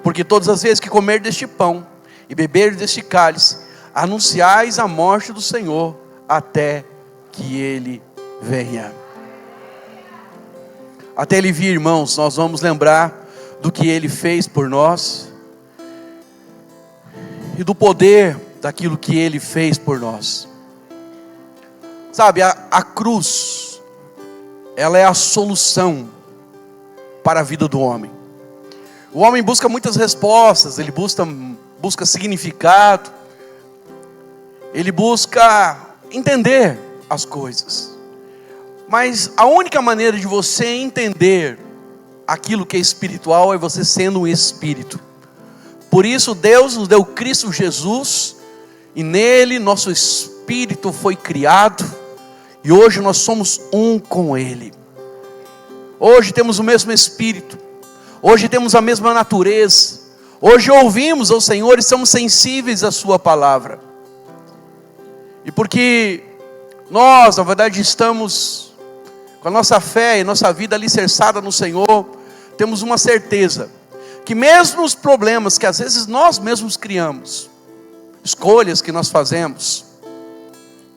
Porque todas as vezes que comerdes deste pão e beberdes deste cálice, anunciais a morte do Senhor até que Ele venha. Até Ele vir, irmãos, nós vamos lembrar do que Ele fez por nós e do poder daquilo que Ele fez por nós. Sabe, a cruz, ela é a solução para a vida do homem. O homem busca muitas respostas, ele busca significado, ele busca entender as coisas. Mas a única maneira de você entender aquilo que é espiritual é você sendo um espírito. Por isso Deus nos deu Cristo Jesus, e nele nosso espírito foi criado, e hoje nós somos um com Ele. Hoje temos o mesmo espírito, hoje temos a mesma natureza, Hoje ouvimos ao Senhor e somos sensíveis à sua palavra. E porque nós, na verdade, estamos com a nossa fé e nossa vida alicerçada no Senhor, temos uma certeza, que mesmo os problemas que às vezes nós mesmos criamos, escolhas que nós fazemos,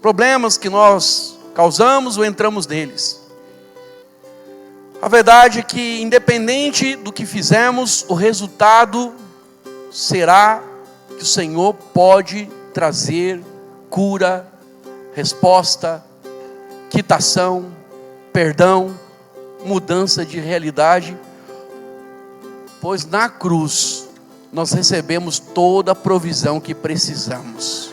problemas que nós causamos ou entramos neles, a verdade é que independente do que fizemos, o resultado será que o Senhor pode trazer cura, resposta, quitação, perdão, mudança de realidade, pois na cruz nós recebemos toda a provisão que precisamos.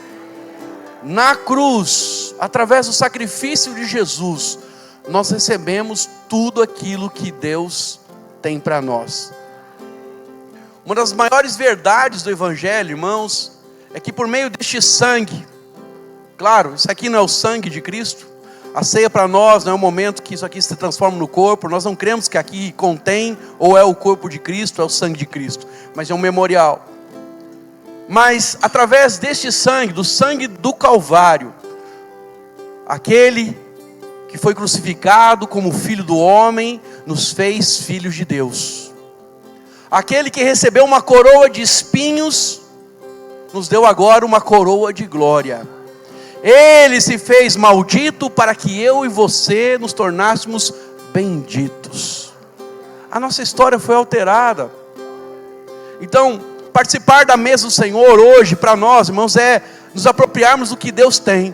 Na cruz, através do sacrifício de Jesus, nós recebemos tudo aquilo que Deus tem para nós. Uma das maiores verdades do Evangelho, irmãos, é que por meio deste sangue, claro, isso aqui não é o sangue de Cristo, a ceia para nós não é o momento que isso aqui se transforma no corpo, nós não cremos que aqui contém ou é o corpo de Cristo, é o sangue de Cristo, mas é um memorial. Mas através deste sangue, do sangue do Calvário, aquele que foi crucificado como Filho do homem, nos fez filhos de Deus. Aquele que recebeu uma coroa de espinhos, nos deu agora uma coroa de glória. Ele se fez maldito para que eu e você nos tornássemos benditos. A nossa história foi alterada. Então, participar da mesa do Senhor hoje, para nós, irmãos, é nos apropriarmos do que Deus tem.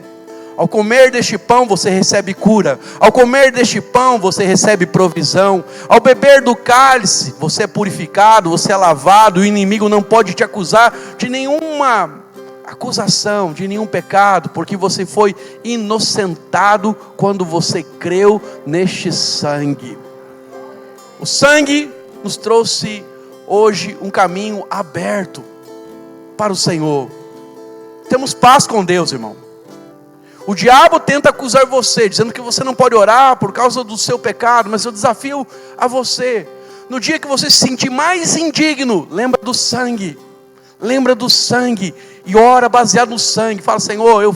Ao comer deste pão você recebe cura. Ao comer deste pão você recebe provisão. Ao beber do cálice você é purificado, você é lavado. O inimigo não pode te acusar de nenhuma acusação, de nenhum pecado, porque você foi inocentado quando você creu neste sangue. O sangue nos trouxe hoje um caminho aberto para o Senhor. Temos paz com Deus, irmão. O diabo tenta acusar você, dizendo que você não pode orar por causa do seu pecado, mas eu desafio a você, no dia que você se sentir mais indigno, lembra do sangue, e ora baseado no sangue, fala: Senhor, eu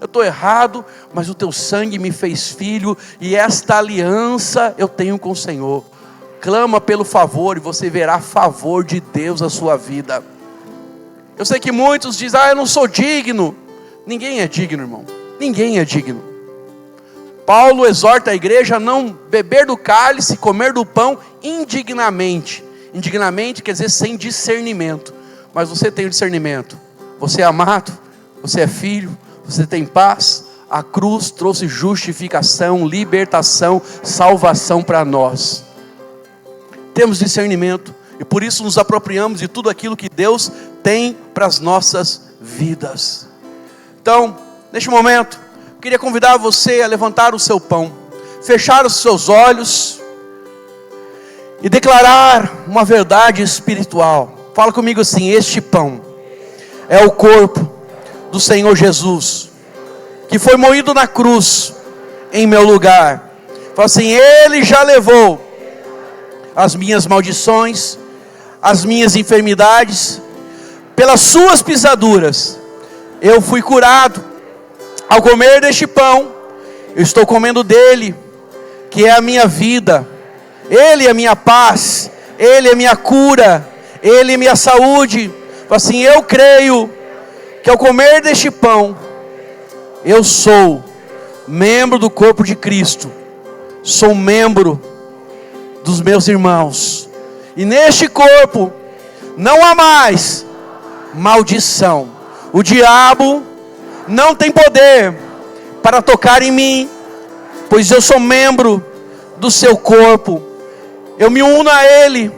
estou errado, mas o teu sangue me fez filho, e esta aliança eu tenho com o Senhor. Clama pelo favor, e você verá favor de Deus na sua vida. Eu sei que muitos dizem: eu não sou digno. Ninguém é digno, irmão. Ninguém é digno. Paulo exorta a igreja a não beber do cálice, comer do pão indignamente. Indignamente quer dizer sem discernimento. Mas você tem o discernimento. Você é amado, você é filho, você tem paz. A cruz trouxe justificação, libertação, salvação para nós. Temos discernimento e por isso nos apropriamos de tudo aquilo que Deus tem para as nossas vidas. Então, neste momento, eu queria convidar você a levantar o seu pão, fechar os seus olhos e declarar uma verdade espiritual. Fala comigo assim: este pão é o corpo do Senhor Jesus, que foi moído na cruz em meu lugar. Fala assim: Ele já levou as minhas maldições, as minhas enfermidades, pelas suas pisaduras eu fui curado. Ao comer deste pão, eu estou comendo dele, que é a minha vida. Ele é a minha paz, Ele é a minha cura, Ele é a minha saúde. Assim, eu creio que ao comer deste pão, eu sou membro do corpo de Cristo, sou membro dos meus irmãos, e neste corpo não há mais maldição. O diabo não tem poder para tocar em mim, pois eu sou membro do seu corpo. Eu me uno a Ele,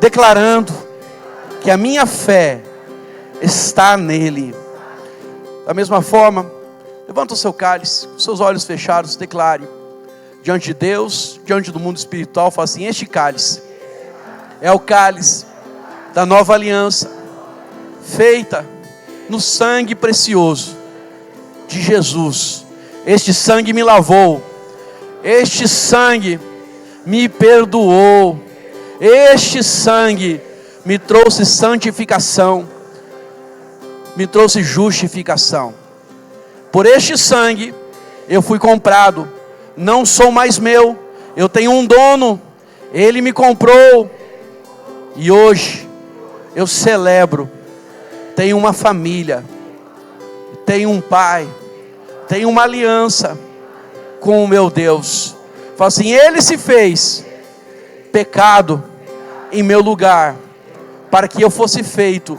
declarando que a minha fé está nele. Da mesma forma, levanta o seu cálice, com seus olhos fechados, declare diante de Deus, diante do mundo espiritual, fala assim: este cálice é o cálice da nova aliança, feita no sangue precioso de Jesus. Este sangue me lavou, este sangue me perdoou, este sangue me trouxe santificação, me trouxe justificação. Por este sangue eu fui comprado, não sou mais meu, eu tenho um dono, Ele me comprou, e hoje eu celebro, tenho uma família, tenho um pai, tenho uma aliança com o meu Deus. Fala assim, Ele se fez pecado em meu lugar, para que eu fosse feito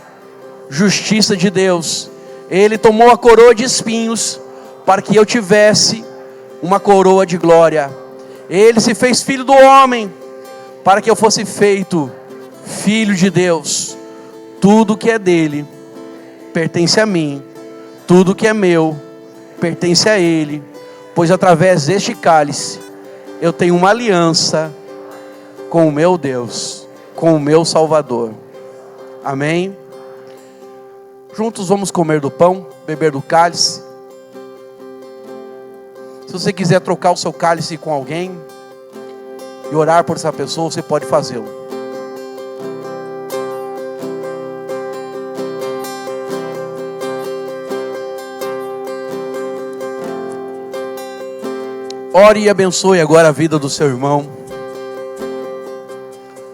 justiça de Deus. Ele tomou a coroa de espinhos, para que eu tivesse uma coroa de glória. Ele se fez filho do homem, para que eu fosse feito filho de Deus. Tudo que é dele pertence a mim, tudo que é meu pertence a Ele, pois através deste cálice eu tenho uma aliança com o meu Deus, com o meu Salvador. Amém? Juntos vamos comer do pão, beber do cálice. Se você quiser trocar o seu cálice com alguém e orar por essa pessoa, você pode fazê-lo. Ore e abençoe agora a vida do seu irmão.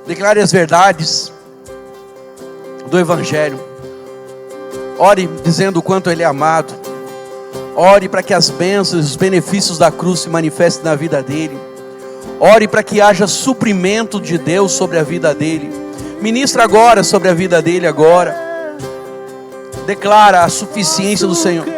Declare as verdades do Evangelho. Ore dizendo o quanto Ele é amado. Ore para que as bênçãos e os benefícios da cruz se manifestem na vida dele. Ore para que haja suprimento de Deus sobre a vida dele. Ministra agora sobre a vida dele agora. Declara a suficiência do Senhor.